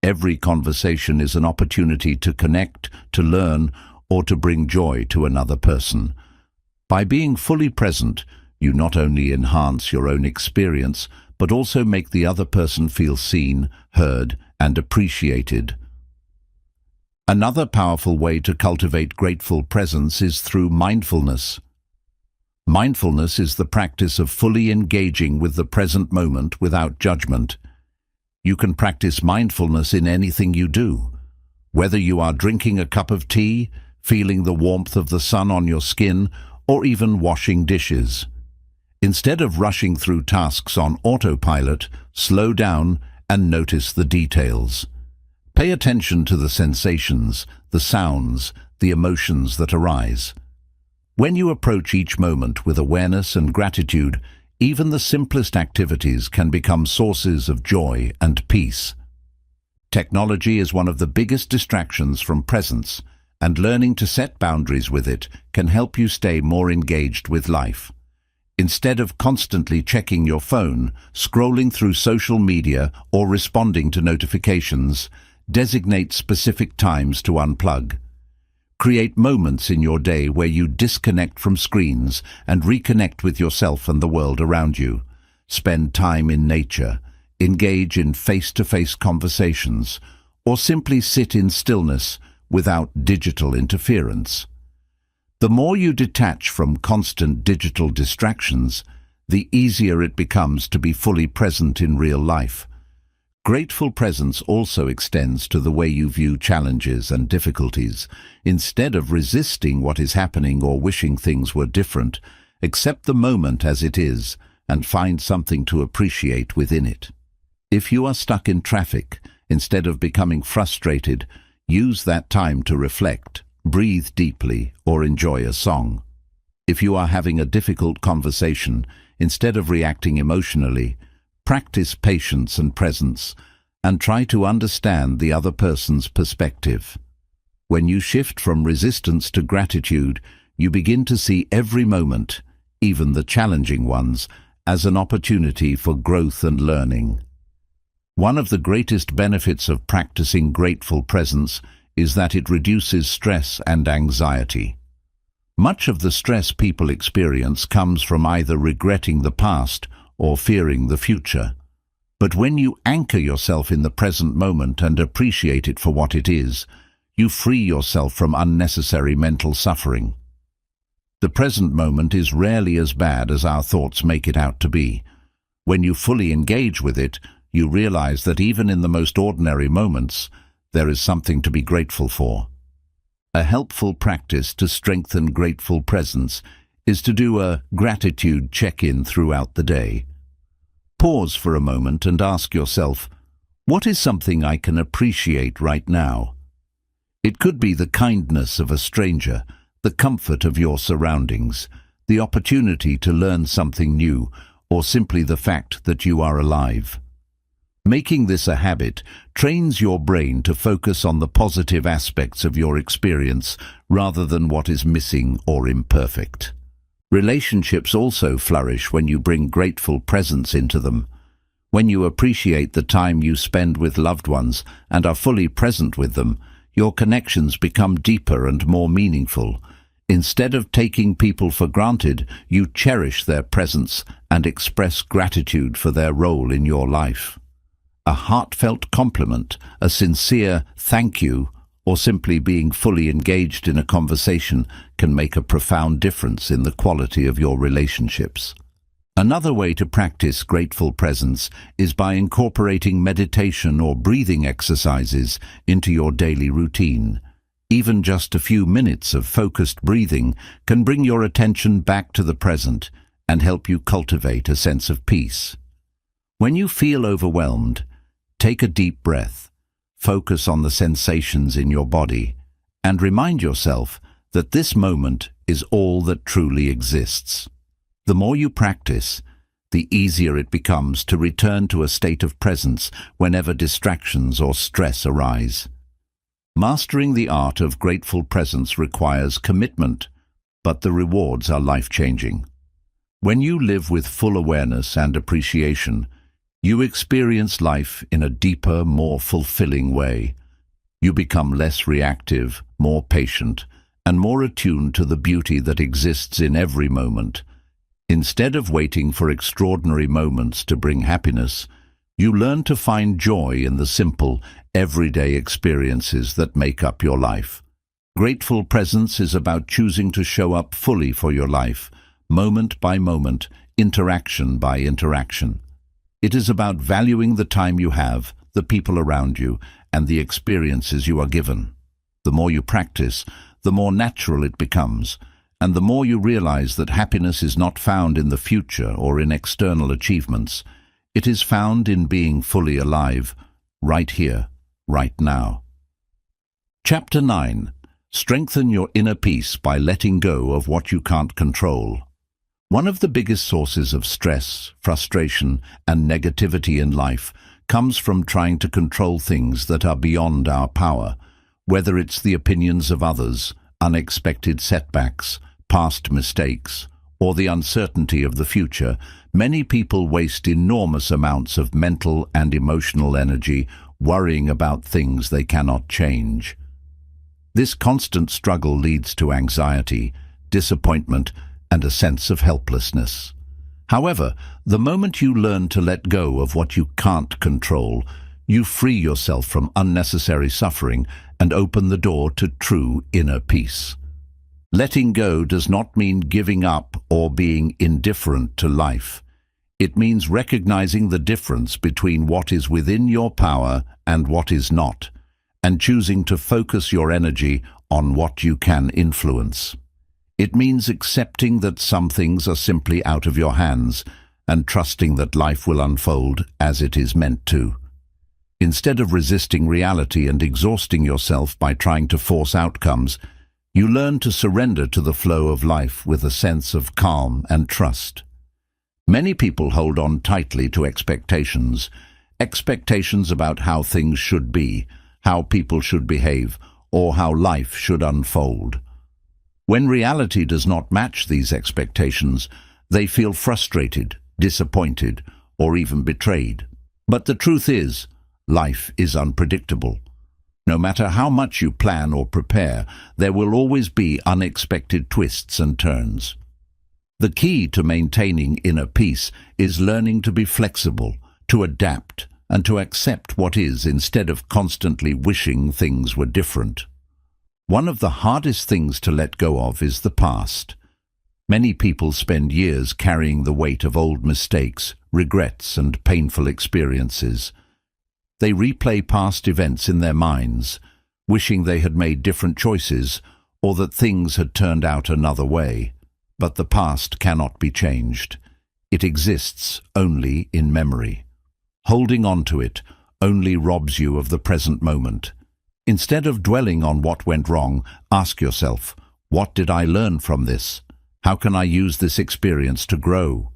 Every conversation is an opportunity to connect, to learn, or to bring joy to another person. By being fully present, you not only enhance your own experience, but also make the other person feel seen, heard, and appreciated. Another powerful way to cultivate grateful presence is through mindfulness. Mindfulness is the practice of fully engaging with the present moment without judgment. You can practice mindfulness in anything you do. Whether you are drinking a cup of tea, feeling the warmth of the sun on your skin, or even washing dishes. Instead of rushing through tasks on autopilot, slow down and notice the details. Pay attention to the sensations, the sounds, the emotions that arise. When you approach each moment with awareness and gratitude, even the simplest activities can become sources of joy and peace. Technology is one of the biggest distractions from presence, and learning to set boundaries with it can help you stay more engaged with life. Instead of constantly checking your phone, scrolling through social media, or responding to notifications, designate specific times to unplug. Create moments in your day where you disconnect from screens and reconnect with yourself and the world around you. Spend time in nature, engage in face-to-face conversations, or simply sit in stillness without digital interference. The more you detach from constant digital distractions, the easier it becomes to be fully present in real life. Grateful presence also extends to the way you view challenges and difficulties. Instead of resisting what is happening or wishing things were different, accept the moment as it is and find something to appreciate within it. If you are stuck in traffic, instead of becoming frustrated, use that time to reflect, breathe deeply, or enjoy a song. If you are having a difficult conversation, instead of reacting emotionally, practice patience and presence, and try to understand the other person's perspective. When you shift from resistance to gratitude, you begin to see every moment, even the challenging ones, as an opportunity for growth and learning. One of the greatest benefits of practicing grateful presence is that it reduces stress and anxiety. Much of the stress people experience comes from either regretting the past or fearing the future. But when you anchor yourself in the present moment and appreciate it for what it is, you free yourself from unnecessary mental suffering. The present moment is rarely as bad as our thoughts make it out to be. When you fully engage with it, you realize that even in the most ordinary moments, there is something to be grateful for. A helpful practice to strengthen grateful presence is to do a gratitude check-in throughout the day. Pause for a moment and ask yourself, what is something I can appreciate right now? It could be the kindness of a stranger, the comfort of your surroundings, the opportunity to learn something new, or simply the fact that you are alive. Making this a habit trains your brain to focus on the positive aspects of your experience rather than what is missing or imperfect. Relationships also flourish when you bring grateful presence into them. When you appreciate the time you spend with loved ones and are fully present with them, your connections become deeper and more meaningful. Instead of taking people for granted, you cherish their presence and express gratitude for their role in your life. A heartfelt compliment, a sincere thank you, or simply being fully engaged in a conversation can make a profound difference in the quality of your relationships. Another way to practice grateful presence is by incorporating meditation or breathing exercises into your daily routine. Even just a few minutes of focused breathing can bring your attention back to the present and help you cultivate a sense of peace. When you feel overwhelmed, take a deep breath, focus on the sensations in your body, and remind yourself that this moment is all that truly exists. The more you practice, the easier it becomes to return to a state of presence whenever distractions or stress arise. Mastering the art of grateful presence requires commitment, but the rewards are life-changing. When you live with full awareness and appreciation, you experience life in a deeper, more fulfilling way. You become less reactive, more patient, and more attuned to the beauty that exists in every moment. Instead of waiting for extraordinary moments to bring happiness, you learn to find joy in the simple, everyday experiences that make up your life. Grateful presence is about choosing to show up fully for your life, moment by moment, interaction by interaction. It is about valuing the time you have, the people around you, and the experiences you are given. The more you practice, the more natural it becomes, and the more you realize that happiness is not found in the future or in external achievements. It is found in being fully alive, right here, right now. Chapter 9. Strengthen your inner peace by letting go of what you can't control. One of the biggest sources of stress, frustration, and negativity in life comes from trying to control things that are beyond our power, whether it's the opinions of others, unexpected setbacks, past mistakes, or the uncertainty of the future. Many people waste enormous amounts of mental and emotional energy worrying about things they cannot change. This constant struggle leads to anxiety, disappointment, and a sense of helplessness. However, the moment you learn to let go of what you can't control, you free yourself from unnecessary suffering and open the door to true inner peace. Letting go does not mean giving up or being indifferent to life. It means recognizing the difference between what is within your power and what is not, and choosing to focus your energy on what you can influence. It means accepting that some things are simply out of your hands and trusting that life will unfold as it is meant to. Instead of resisting reality and exhausting yourself by trying to force outcomes, you learn to surrender to the flow of life with a sense of calm and trust. Many people hold on tightly to expectations about how things should be, how people should behave, or how life should unfold. When reality does not match these expectations, they feel frustrated, disappointed, or even betrayed. But the truth is, life is unpredictable. No matter how much you plan or prepare, there will always be unexpected twists and turns. The key to maintaining inner peace is learning to be flexible, to adapt, and to accept what is instead of constantly wishing things were different. One of the hardest things to let go of is the past. Many people spend years carrying the weight of old mistakes, regrets, and painful experiences. They replay past events in their minds, wishing they had made different choices or that things had turned out another way. But the past cannot be changed. It exists only in memory. Holding on to it only robs you of the present moment. Instead of dwelling on what went wrong, ask yourself, what did I learn from this? How can I use this experience to grow?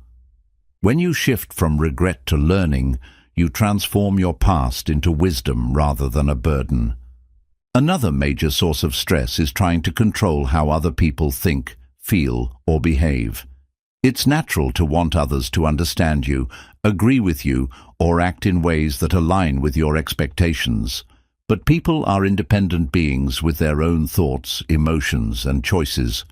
When you shift from regret to learning, you transform your past into wisdom rather than a burden. Another major source of stress is trying to control how other people think, feel, or behave. It's natural to want others to understand you, agree with you, or act in ways that align with your expectations. But people are independent beings with their own thoughts, emotions, and choices.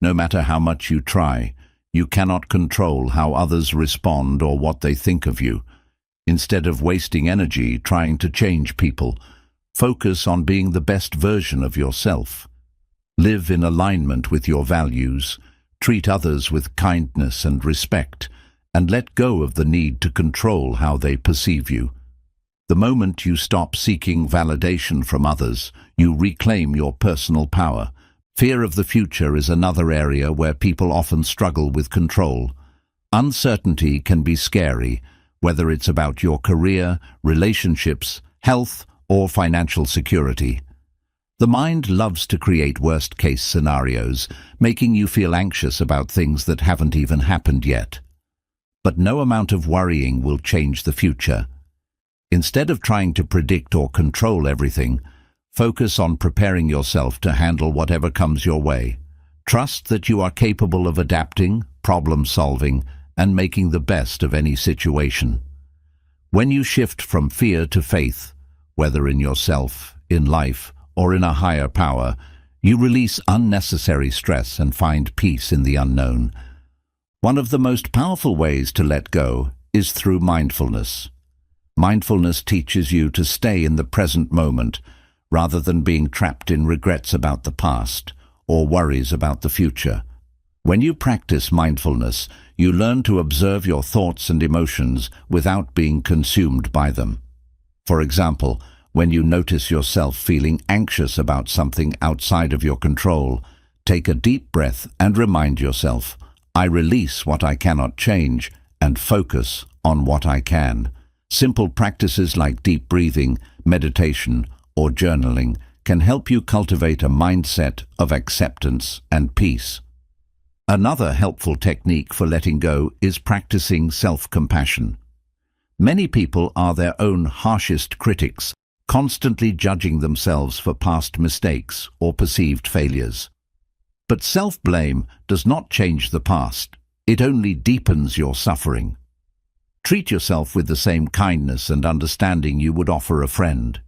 No matter how much you try, you cannot control how others respond or what they think of you. Instead of wasting energy trying to change people, focus on being the best version of yourself. Live in alignment with your values, treat others with kindness and respect, and let go of the need to control how they perceive you. The moment you stop seeking validation from others, you reclaim your personal power. Fear of the future is another area where people often struggle with control. Uncertainty can be scary, whether it's about your career, relationships, health, or financial security. The mind loves to create worst-case scenarios, making you feel anxious about things that haven't even happened yet. But no amount of worrying will change the future. Instead of trying to predict or control everything, focus on preparing yourself to handle whatever comes your way. Trust that you are capable of adapting, problem-solving, and making the best of any situation. When you shift from fear to faith, whether in yourself, in life, or in a higher power, you release unnecessary stress and find peace in the unknown. One of the most powerful ways to let go is through mindfulness. Mindfulness teaches you to stay in the present moment, rather than being trapped in regrets about the past or worries about the future. When you practice mindfulness, you learn to observe your thoughts and emotions without being consumed by them. For example, when you notice yourself feeling anxious about something outside of your control, take a deep breath and remind yourself, I release what I cannot change and focus on what I can. Simple practices like deep breathing, meditation, or journaling can help you cultivate a mindset of acceptance and peace. Another helpful technique for letting go is practicing self-compassion. Many people are their own harshest critics, constantly judging themselves for past mistakes or perceived failures. But self-blame does not change the past. It only deepens your suffering. Treat yourself with the same kindness and understanding you would offer a friend.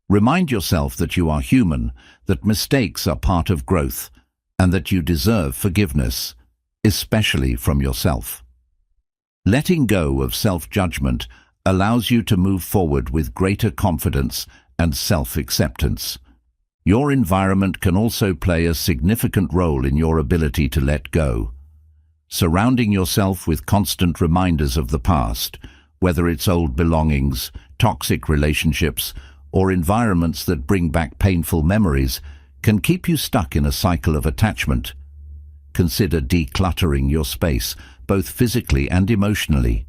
Remind yourself that you are human, that mistakes are part of growth, and that you deserve forgiveness, especially from yourself. Letting go of self-judgment allows you to move forward with greater confidence and self-acceptance. Your environment can also play a significant role in your ability to let go. Surrounding yourself with constant reminders of the past, whether it's old belongings, toxic relationships, or environments that bring back painful memories, can keep you stuck in a cycle of attachment. Consider decluttering your space, both physically and emotionally.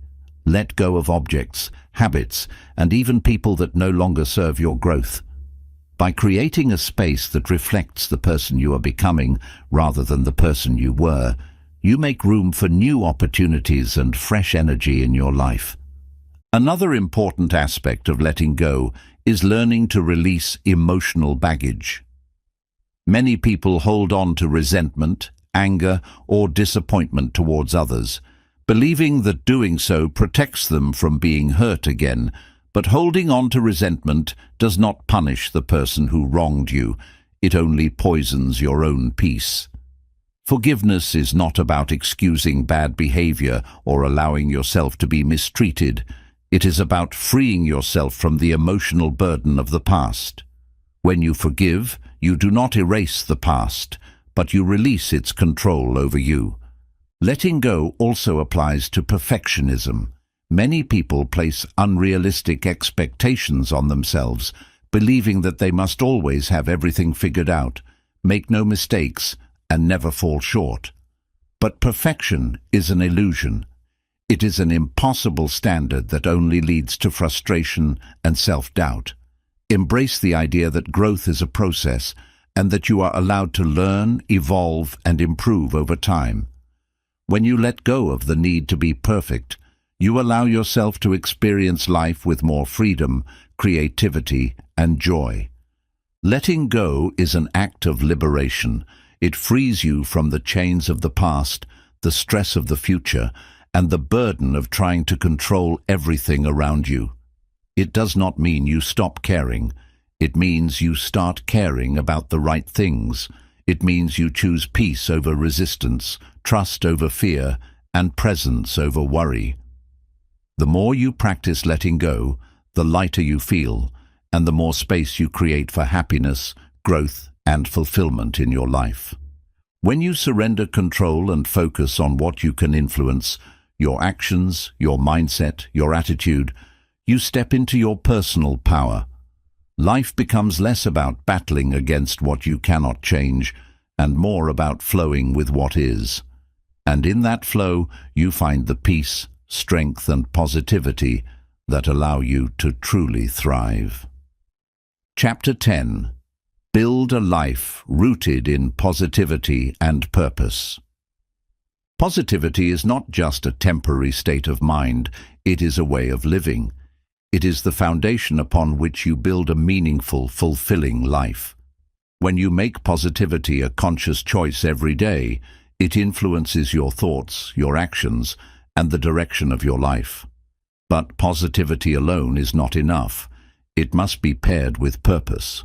Let go of objects, habits, and even people that no longer serve your growth. By creating a space that reflects the person you are becoming rather than the person you were, you make room for new opportunities and fresh energy in your life. Another important aspect of letting go is learning to release emotional baggage. Many people hold on to resentment, anger, or disappointment towards others, believing that doing so protects them from being hurt again. But holding on to resentment does not punish the person who wronged you. It only poisons your own peace. Forgiveness is not about excusing bad behavior or allowing yourself to be mistreated. It is about freeing yourself from the emotional burden of the past. When you forgive, you do not erase the past, but you release its control over you. Letting go also applies to perfectionism. Many people place unrealistic expectations on themselves, believing that they must always have everything figured out, make no mistakes, and never fall short. But perfection is an illusion. It is an impossible standard that only leads to frustration and self-doubt. Embrace the idea that growth is a process and that you are allowed to learn, evolve, and improve over time. When you let go of the need to be perfect, you allow yourself to experience life with more freedom, creativity, and joy. Letting go is an act of liberation. It frees you from the chains of the past, the stress of the future, and the burden of trying to control everything around you. It does not mean you stop caring. It means you start caring about the right things. It means you choose peace over resistance, trust over fear, and presence over worry. The more you practice letting go, the lighter you feel, and the more space you create for happiness, growth, and fulfillment in your life. When you surrender control and focus on what you can influence, your actions, your mindset, your attitude, you step into your personal power. Life becomes less about battling against what you cannot change and more about flowing with what is. And in that flow, you find the peace, strength, and positivity that allow you to truly thrive. Chapter 10. Build a life rooted in positivity and purpose. Positivity is not just a temporary state of mind, it is a way of living. It is the foundation upon which you build a meaningful, fulfilling life. When you make positivity a conscious choice every day, it influences your thoughts, your actions, and the direction of your life. But positivity alone is not enough. It must be paired with purpose.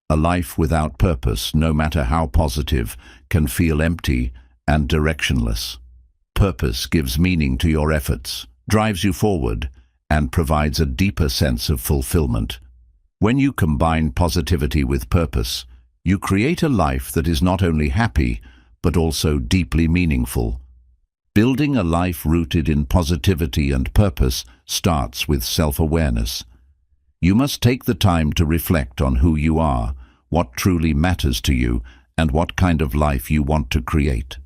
A life without purpose, no matter how positive, can feel empty and directionless. Purpose gives meaning to your efforts, drives you forward, and provides a deeper sense of fulfillment. When you combine positivity with purpose, you create a life that is not only happy, but also deeply meaningful. Building a life rooted in positivity and purpose starts with self-awareness. You must take the time to reflect on who you are, what truly matters to you, and what kind of life you want to create.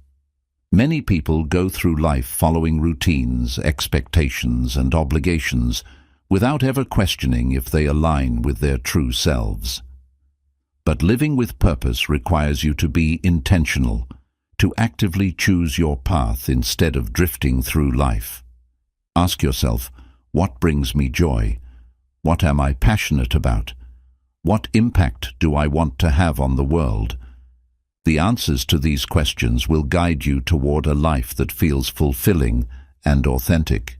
Many people go through life following routines, expectations, and obligations without ever questioning if they align with their true selves. But living with purpose requires you to be intentional, to actively choose your path instead of drifting through life. Ask yourself, what brings me joy? What am I passionate about? What impact do I want to have on the world? The answers to these questions will guide you toward a life that feels fulfilling and authentic.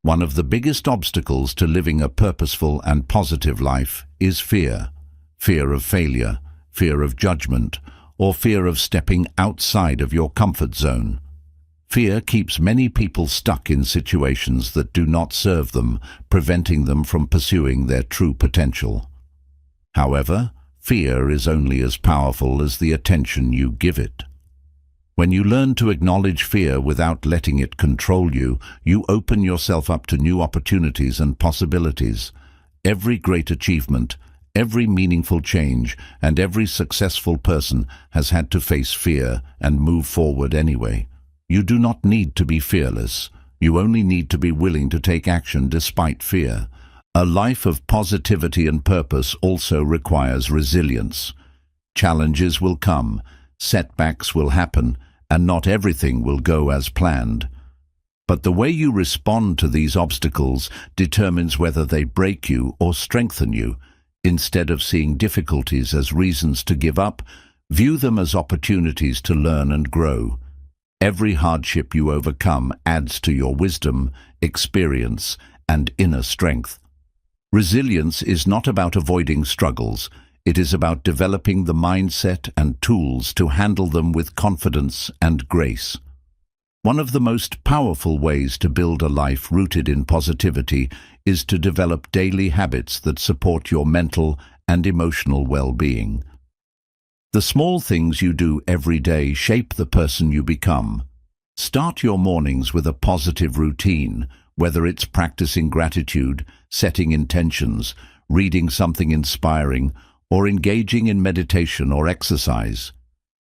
One of the biggest obstacles to living a purposeful and positive life is fear. Fear of failure, fear of judgment, or fear of stepping outside of your comfort zone. Fear keeps many people stuck in situations that do not serve them, preventing them from pursuing their true potential. However, fear is only as powerful as the attention you give it. When you learn to acknowledge fear without letting it control you, you open yourself up to new opportunities and possibilities. Every great achievement, every meaningful change, and every successful person has had to face fear and move forward anyway. You do not need to be fearless. You only need to be willing to take action despite fear. A life of positivity and purpose also requires resilience. Challenges will come, setbacks will happen, and not everything will go as planned. But the way you respond to these obstacles determines whether they break you or strengthen you. Instead of seeing difficulties as reasons to give up, view them as opportunities to learn and grow. Every hardship you overcome adds to your wisdom, experience, and inner strength. Resilience is not about avoiding struggles. It is about developing the mindset and tools to handle them with confidence and grace. One of the most powerful ways to build a life rooted in positivity is to develop daily habits that support your mental and emotional well-being. The small things you do every day shape the person you become. Start your mornings with a positive routine, whether it's practicing gratitude, setting intentions, reading something inspiring, or engaging in meditation or exercise.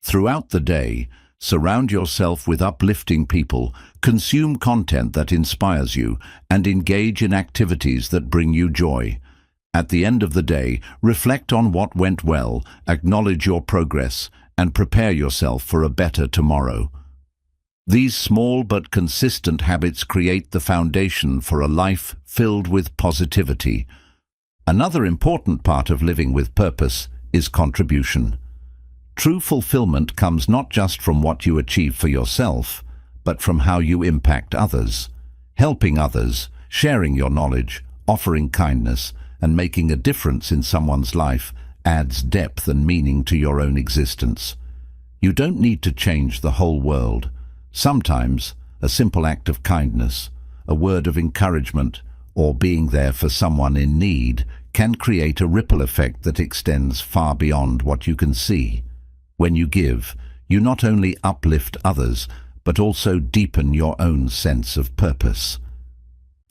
Throughout the day, surround yourself with uplifting people, consume content that inspires you, and engage in activities that bring you joy. At the end of the day, reflect on what went well, acknowledge your progress, and prepare yourself for a better tomorrow. These small but consistent habits create the foundation for a life filled with positivity. Another important part of living with purpose is contribution. True fulfillment comes not just from what you achieve for yourself, but from how you impact others. Helping others, sharing your knowledge, offering kindness, and making a difference in someone's life adds depth and meaning to your own existence. You don't need to change the whole world. Sometimes, a simple act of kindness, a word of encouragement, or being there for someone in need can create a ripple effect that extends far beyond what you can see. When you give, you not only uplift others, but also deepen your own sense of purpose.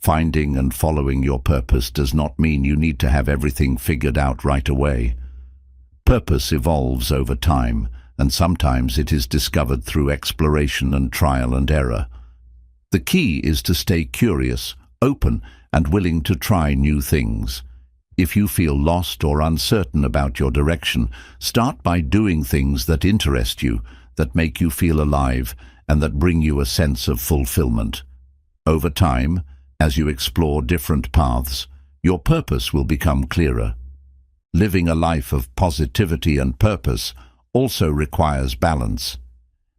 Finding and following your purpose does not mean you need to have everything figured out right away. Purpose evolves over time, and sometimes it is discovered through exploration and trial and error. The key is to stay curious, open, and willing to try new things. If you feel lost or uncertain about your direction, start by doing things that interest you, that make you feel alive, and that bring you a sense of fulfillment. Over time, as you explore different paths, your purpose will become clearer. Living a life of positivity and purpose also requires balance.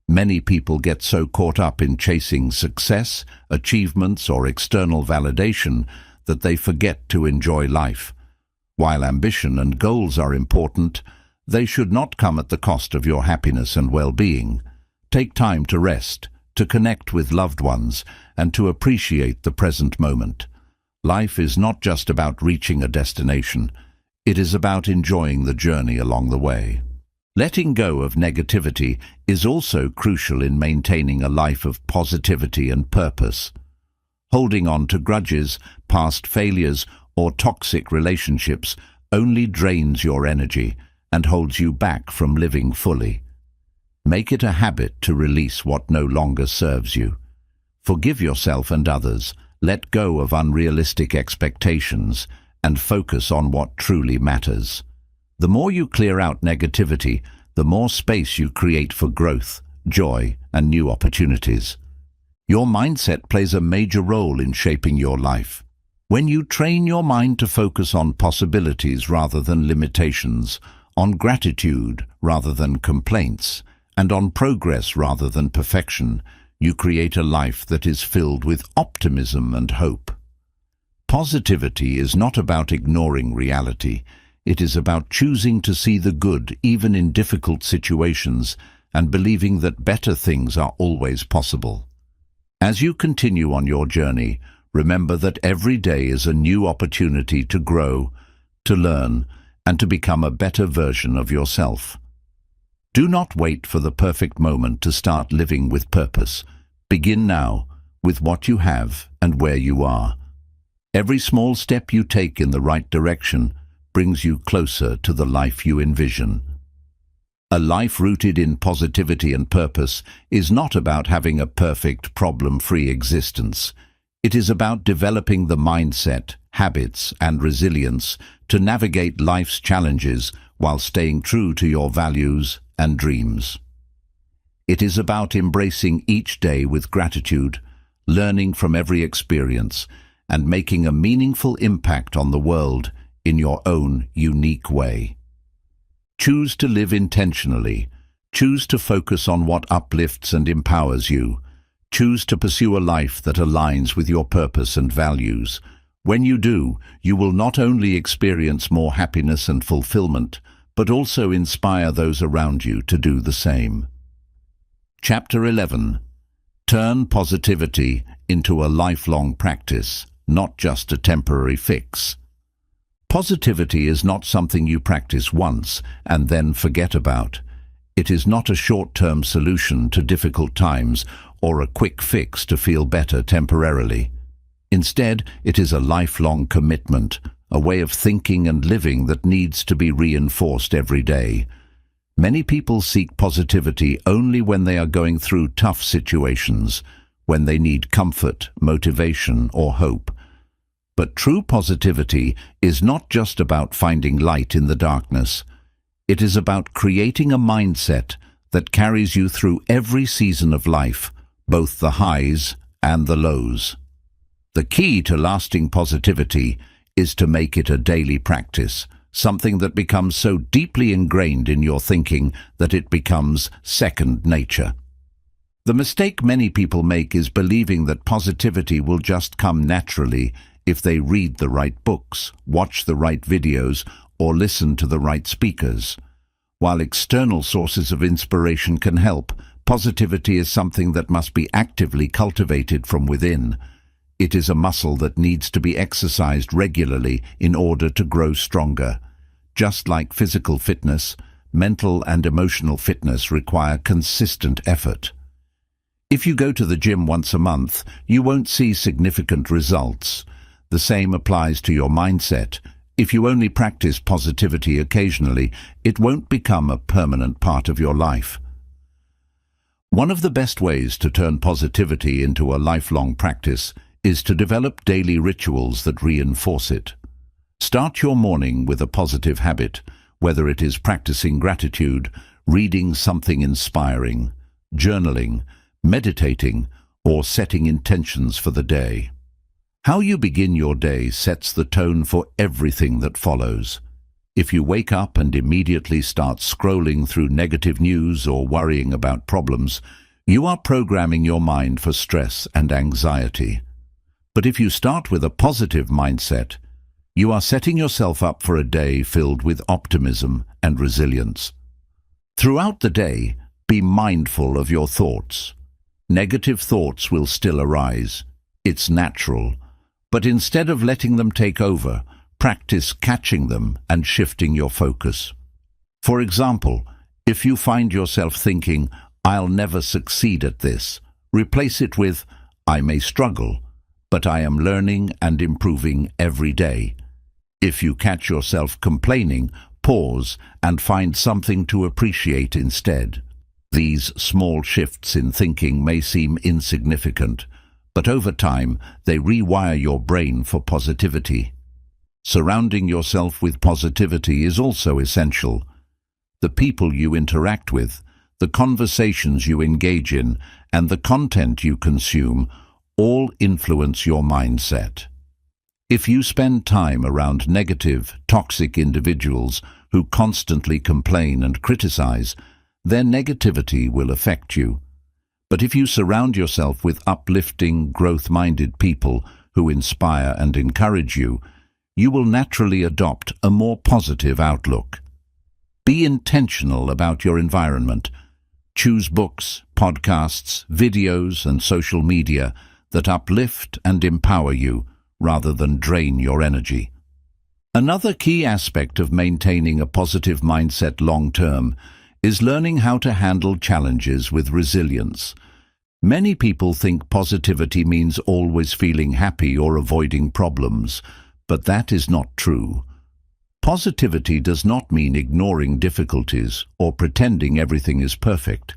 Many people get so caught up in chasing success, achievements, or external validation that they forget to enjoy life. While ambition and goals are important, they should not come at the cost of your happiness and well-being. Take time to rest, to connect with loved ones, and to appreciate the present moment. Life is not just about reaching a destination. It is about enjoying the journey along the way. Letting go of negativity is also crucial in maintaining a life of positivity and purpose. Holding on to grudges, past failures, or toxic relationships only drains your energy and holds you back from living fully. Make it a habit to release what no longer serves you. Forgive yourself and others, let go of unrealistic expectations, and focus on what truly matters. The more you clear out negativity, the more space you create for growth, joy, and new opportunities. Your mindset plays a major role in shaping your life. When you train your mind to focus on possibilities rather than limitations, on gratitude rather than complaints, and on progress rather than perfection, you create a life that is filled with optimism and hope. Positivity is not about ignoring reality. It is about choosing to see the good even in difficult situations and believing that better things are always possible. As you continue on your journey, remember that every day is a new opportunity to grow, to learn, and to become a better version of yourself. Do not wait for the perfect moment to start living with purpose. Begin now, with what you have and where you are. Every small step you take in the right direction brings you closer to the life you envision. A life rooted in positivity and purpose is not about having a perfect, problem-free existence. It is about developing the mindset, habits, and resilience to navigate life's challenges while staying true to your values and dreams. It is about embracing each day with gratitude, learning from every experience, and making a meaningful impact on the world in your own unique way. Choose to live intentionally. Choose to focus on what uplifts and empowers you. Choose to pursue a life that aligns with your purpose and values. When you do, you will not only experience more happiness and fulfillment, but also inspire those around you to do the same. Chapter 11. Turn positivity into a lifelong practice, not just a temporary fix. Positivity is not something you practice once and then forget about. It is not a short-term solution to difficult times or a quick fix to feel better temporarily. Instead, it is a lifelong commitment, a way of thinking and living that needs to be reinforced every day. Many people seek positivity only when they are going through tough situations, when they need comfort, motivation, or hope. But true positivity is not just about finding light in the darkness. It is about creating a mindset that carries you through every season of life, both the highs and the lows. The key to lasting positivity is to make it a daily practice, something that becomes so deeply ingrained in your thinking that it becomes second nature. The mistake many people make is believing that positivity will just come naturally if they read the right books, watch the right videos, or listen to the right speakers. While external sources of inspiration can help, positivity is something that must be actively cultivated from within. It is a muscle that needs to be exercised regularly in order to grow stronger. Just like physical fitness, mental and emotional fitness require consistent effort. If you go to the gym once a month, you won't see significant results. The same applies to your mindset. If you only practice positivity occasionally, it won't become a permanent part of your life. One of the best ways to turn positivity into a lifelong practice is to develop daily rituals that reinforce it. Start your morning with a positive habit, whether it is practicing gratitude, reading something inspiring, journaling, meditating, or setting intentions for the day. How you begin your day sets the tone for everything that follows. If you wake up and immediately start scrolling through negative news or worrying about problems, you are programming your mind for stress and anxiety. But if you start with a positive mindset, you are setting yourself up for a day filled with optimism and resilience. Throughout the day, be mindful of your thoughts. Negative thoughts will still arise. It's natural. But instead of letting them take over, practice catching them and shifting your focus. For example, if you find yourself thinking, "I'll never succeed at this," replace it with, "I may struggle, but I am learning and improving every day." If you catch yourself complaining, pause and find something to appreciate instead. These small shifts in thinking may seem insignificant, but over time they rewire your brain for positivity. Surrounding yourself with positivity is also essential. The people you interact with, the conversations you engage in, and the content you consume all influence your mindset. If you spend time around negative, toxic individuals who constantly complain and criticize, their negativity will affect you. But if you surround yourself with uplifting, growth-minded people who inspire and encourage you, you will naturally adopt a more positive outlook. Be intentional about your environment. Choose books, podcasts, videos, and social media that uplift and empower you rather than drain your energy. Another key aspect of maintaining a positive mindset long-term is learning how to handle challenges with resilience. Many people think positivity means always feeling happy or avoiding problems, but that is not true. Positivity does not mean ignoring difficulties or pretending everything is perfect.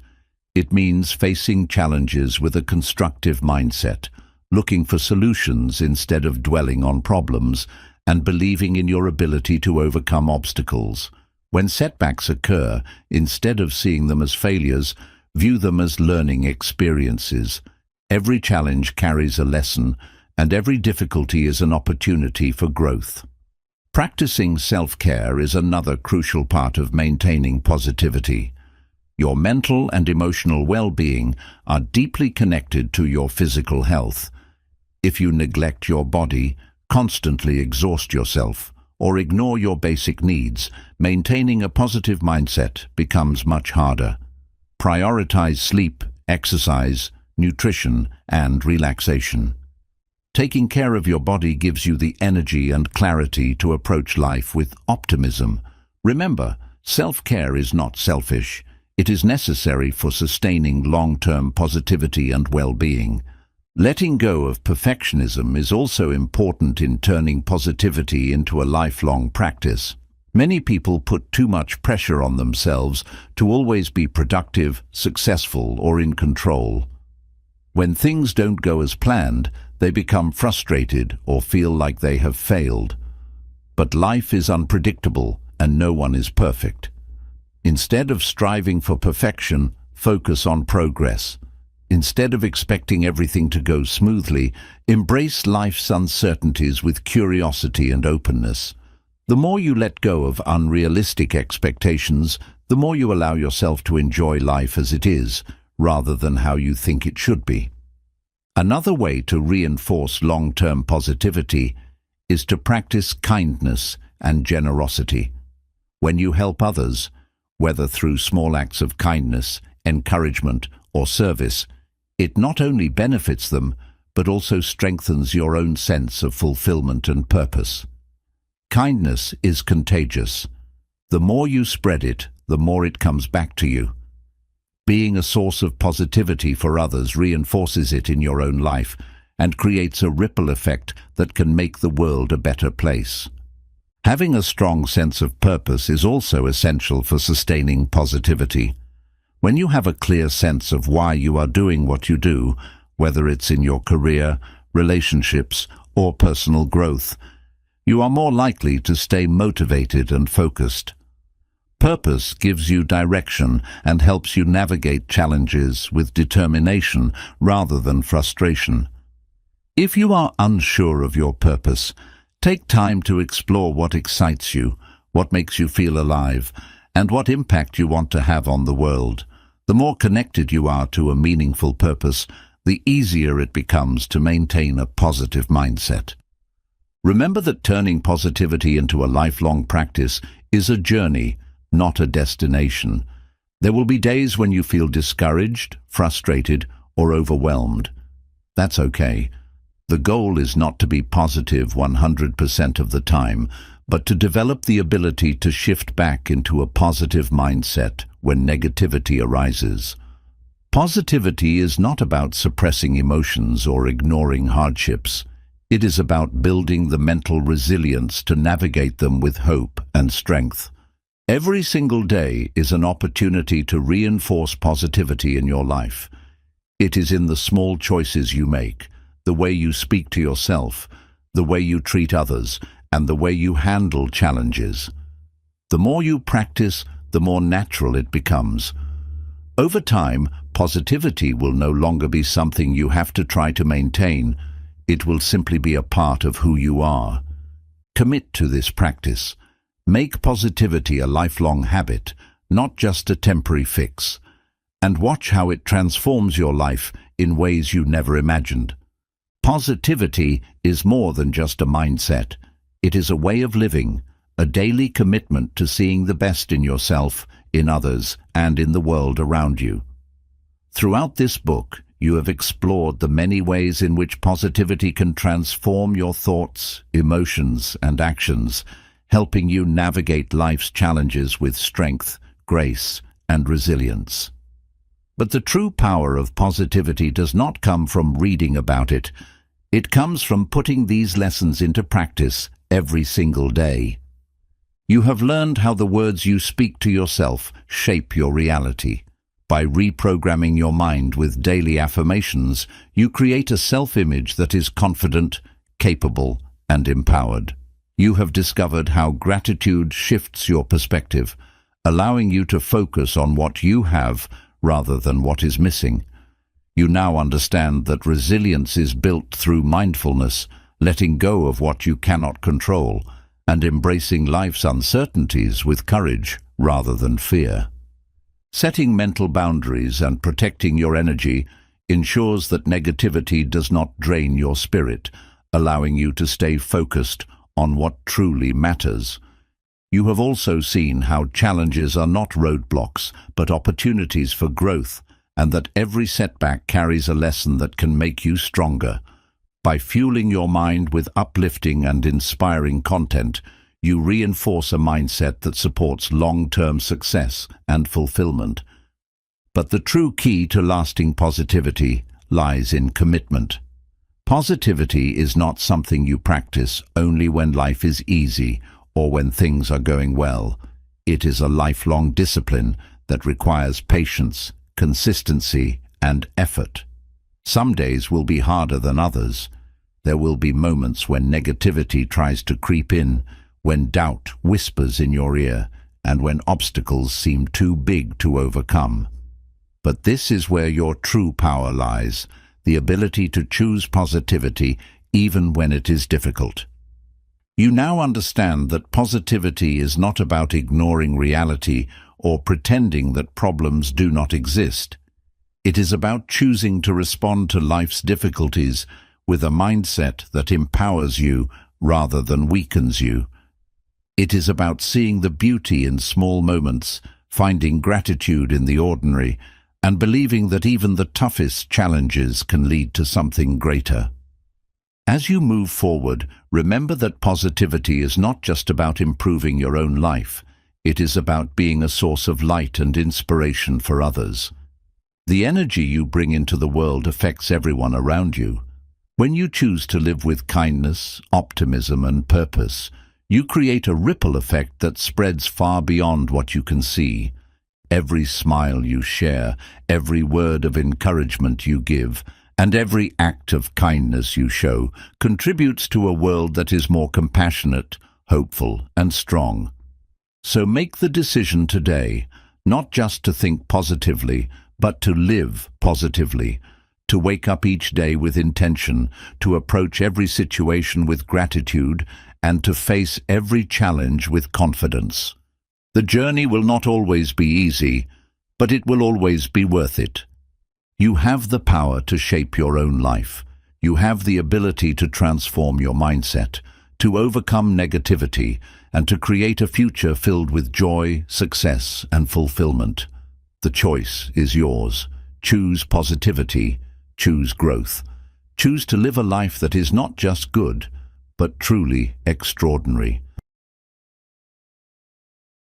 It means facing challenges with a constructive mindset, looking for solutions instead of dwelling on problems, and believing in your ability to overcome obstacles. When setbacks occur, instead of seeing them as failures, view them as learning experiences. Every challenge carries a lesson, and every difficulty is an opportunity for growth. Practicing self-care is another crucial part of maintaining positivity. Your mental and emotional well-being are deeply connected to your physical health. If you neglect your body, constantly exhaust yourself, or ignore your basic needs, maintaining a positive mindset becomes much harder. Prioritize sleep, exercise, nutrition, and relaxation. Taking care of your body gives you the energy and clarity to approach life with optimism. Remember, self-care is not selfish. It is necessary for sustaining long-term positivity and well-being. Letting go of perfectionism is also important in turning positivity into a lifelong practice. Many people put too much pressure on themselves to always be productive, successful, or in control. When things don't go as planned, they become frustrated or feel like they have failed. But life is unpredictable and no one is perfect. Instead of striving for perfection, focus on progress. Instead of expecting everything to go smoothly, embrace life's uncertainties with curiosity and openness. The more you let go of unrealistic expectations, the more you allow yourself to enjoy life as it is, rather than how you think it should be. Another way to reinforce long-term positivity is to practice kindness and generosity. When you help others, whether through small acts of kindness, encouragement, or service, it not only benefits them, but also strengthens your own sense of fulfillment and purpose. Kindness is contagious. The more you spread it, the more it comes back to you. Being a source of positivity for others reinforces it in your own life and creates a ripple effect that can make the world a better place. Having a strong sense of purpose is also essential for sustaining positivity. When you have a clear sense of why you are doing what you do, whether it's in your career, relationships, or personal growth, you are more likely to stay motivated and focused. Purpose gives you direction and helps you navigate challenges with determination rather than frustration. If you are unsure of your purpose, take time to explore what excites you, what makes you feel alive, and what impact you want to have on the world. The more connected you are to a meaningful purpose, the easier it becomes to maintain a positive mindset. Remember that turning positivity into a lifelong practice is a journey, not a destination. There will be days when you feel discouraged, frustrated, or overwhelmed. That's okay. The goal is not to be positive 100% of the time, but to develop the ability to shift back into a positive mindset when negativity arises. Positivity is not about suppressing emotions or ignoring hardships. It is about building the mental resilience to navigate them with hope and strength. Every single day is an opportunity to reinforce positivity in your life. It is in the small choices you make, the way you speak to yourself, the way you treat others, and the way you handle challenges. The more you practice, the more natural it becomes. Over time, positivity will no longer be something you have to try to maintain. It will simply be a part of who you are. Commit to this practice. Make positivity a lifelong habit, not just a temporary fix, and watch how it transforms your life in ways you never imagined. Positivity is more than just a mindset. It is a way of living, a daily commitment to seeing the best in yourself, in others, and in the world around you. Throughout this book, you have explored the many ways in which positivity can transform your thoughts, emotions, and actions, helping you navigate life's challenges with strength, grace, and resilience. But the true power of positivity does not come from reading about it. It comes from putting these lessons into practice every single day. You have learned how the words you speak to yourself shape your reality. By reprogramming your mind with daily affirmations, you create a self-image that is confident, capable, and empowered. You have discovered how gratitude shifts your perspective, allowing you to focus on what you have rather than what is missing. You now understand that resilience is built through mindfulness, letting go of what you cannot control, and embracing life's uncertainties with courage rather than fear. Setting mental boundaries and protecting your energy ensures that negativity does not drain your spirit, allowing you to stay focused on what truly matters. You have also seen how challenges are not roadblocks, but opportunities for growth, and that every setback carries a lesson that can make you stronger. By fueling your mind with uplifting and inspiring content, you reinforce a mindset that supports long-term success and fulfillment. But the true key to lasting positivity lies in commitment. Positivity is not something you practice only when life is easy or when things are going well. It is a lifelong discipline that requires patience, consistency, and effort. Some days will be harder than others. There will be moments when negativity tries to creep in, when doubt whispers in your ear, and when obstacles seem too big to overcome. But this is where your true power lies, the ability to choose positivity even when it is difficult. You now understand that positivity is not about ignoring reality or pretending that problems do not exist. It is about choosing to respond to life's difficulties with a mindset that empowers you rather than weakens you. It is about seeing the beauty in small moments, finding gratitude in the ordinary, and believing that even the toughest challenges can lead to something greater. As you move forward, remember that positivity is not just about improving your own life. It is about being a source of light and inspiration for others. The energy you bring into the world affects everyone around you. When you choose to live with kindness, optimism, and purpose, you create a ripple effect that spreads far beyond what you can see. Every smile you share, every word of encouragement you give, and every act of kindness you show contributes to a world that is more compassionate, hopeful, and strong. So make the decision today, not just to think positively, but to live positively, to wake up each day with intention, to approach every situation with gratitude, and to face every challenge with confidence. The journey will not always be easy, but it will always be worth it. You have the power to shape your own life. You have the ability to transform your mindset, to overcome negativity, and to create a future filled with joy, success, and fulfillment. The choice is yours. Choose positivity. Choose growth. Choose to live a life that is not just good, but truly extraordinary.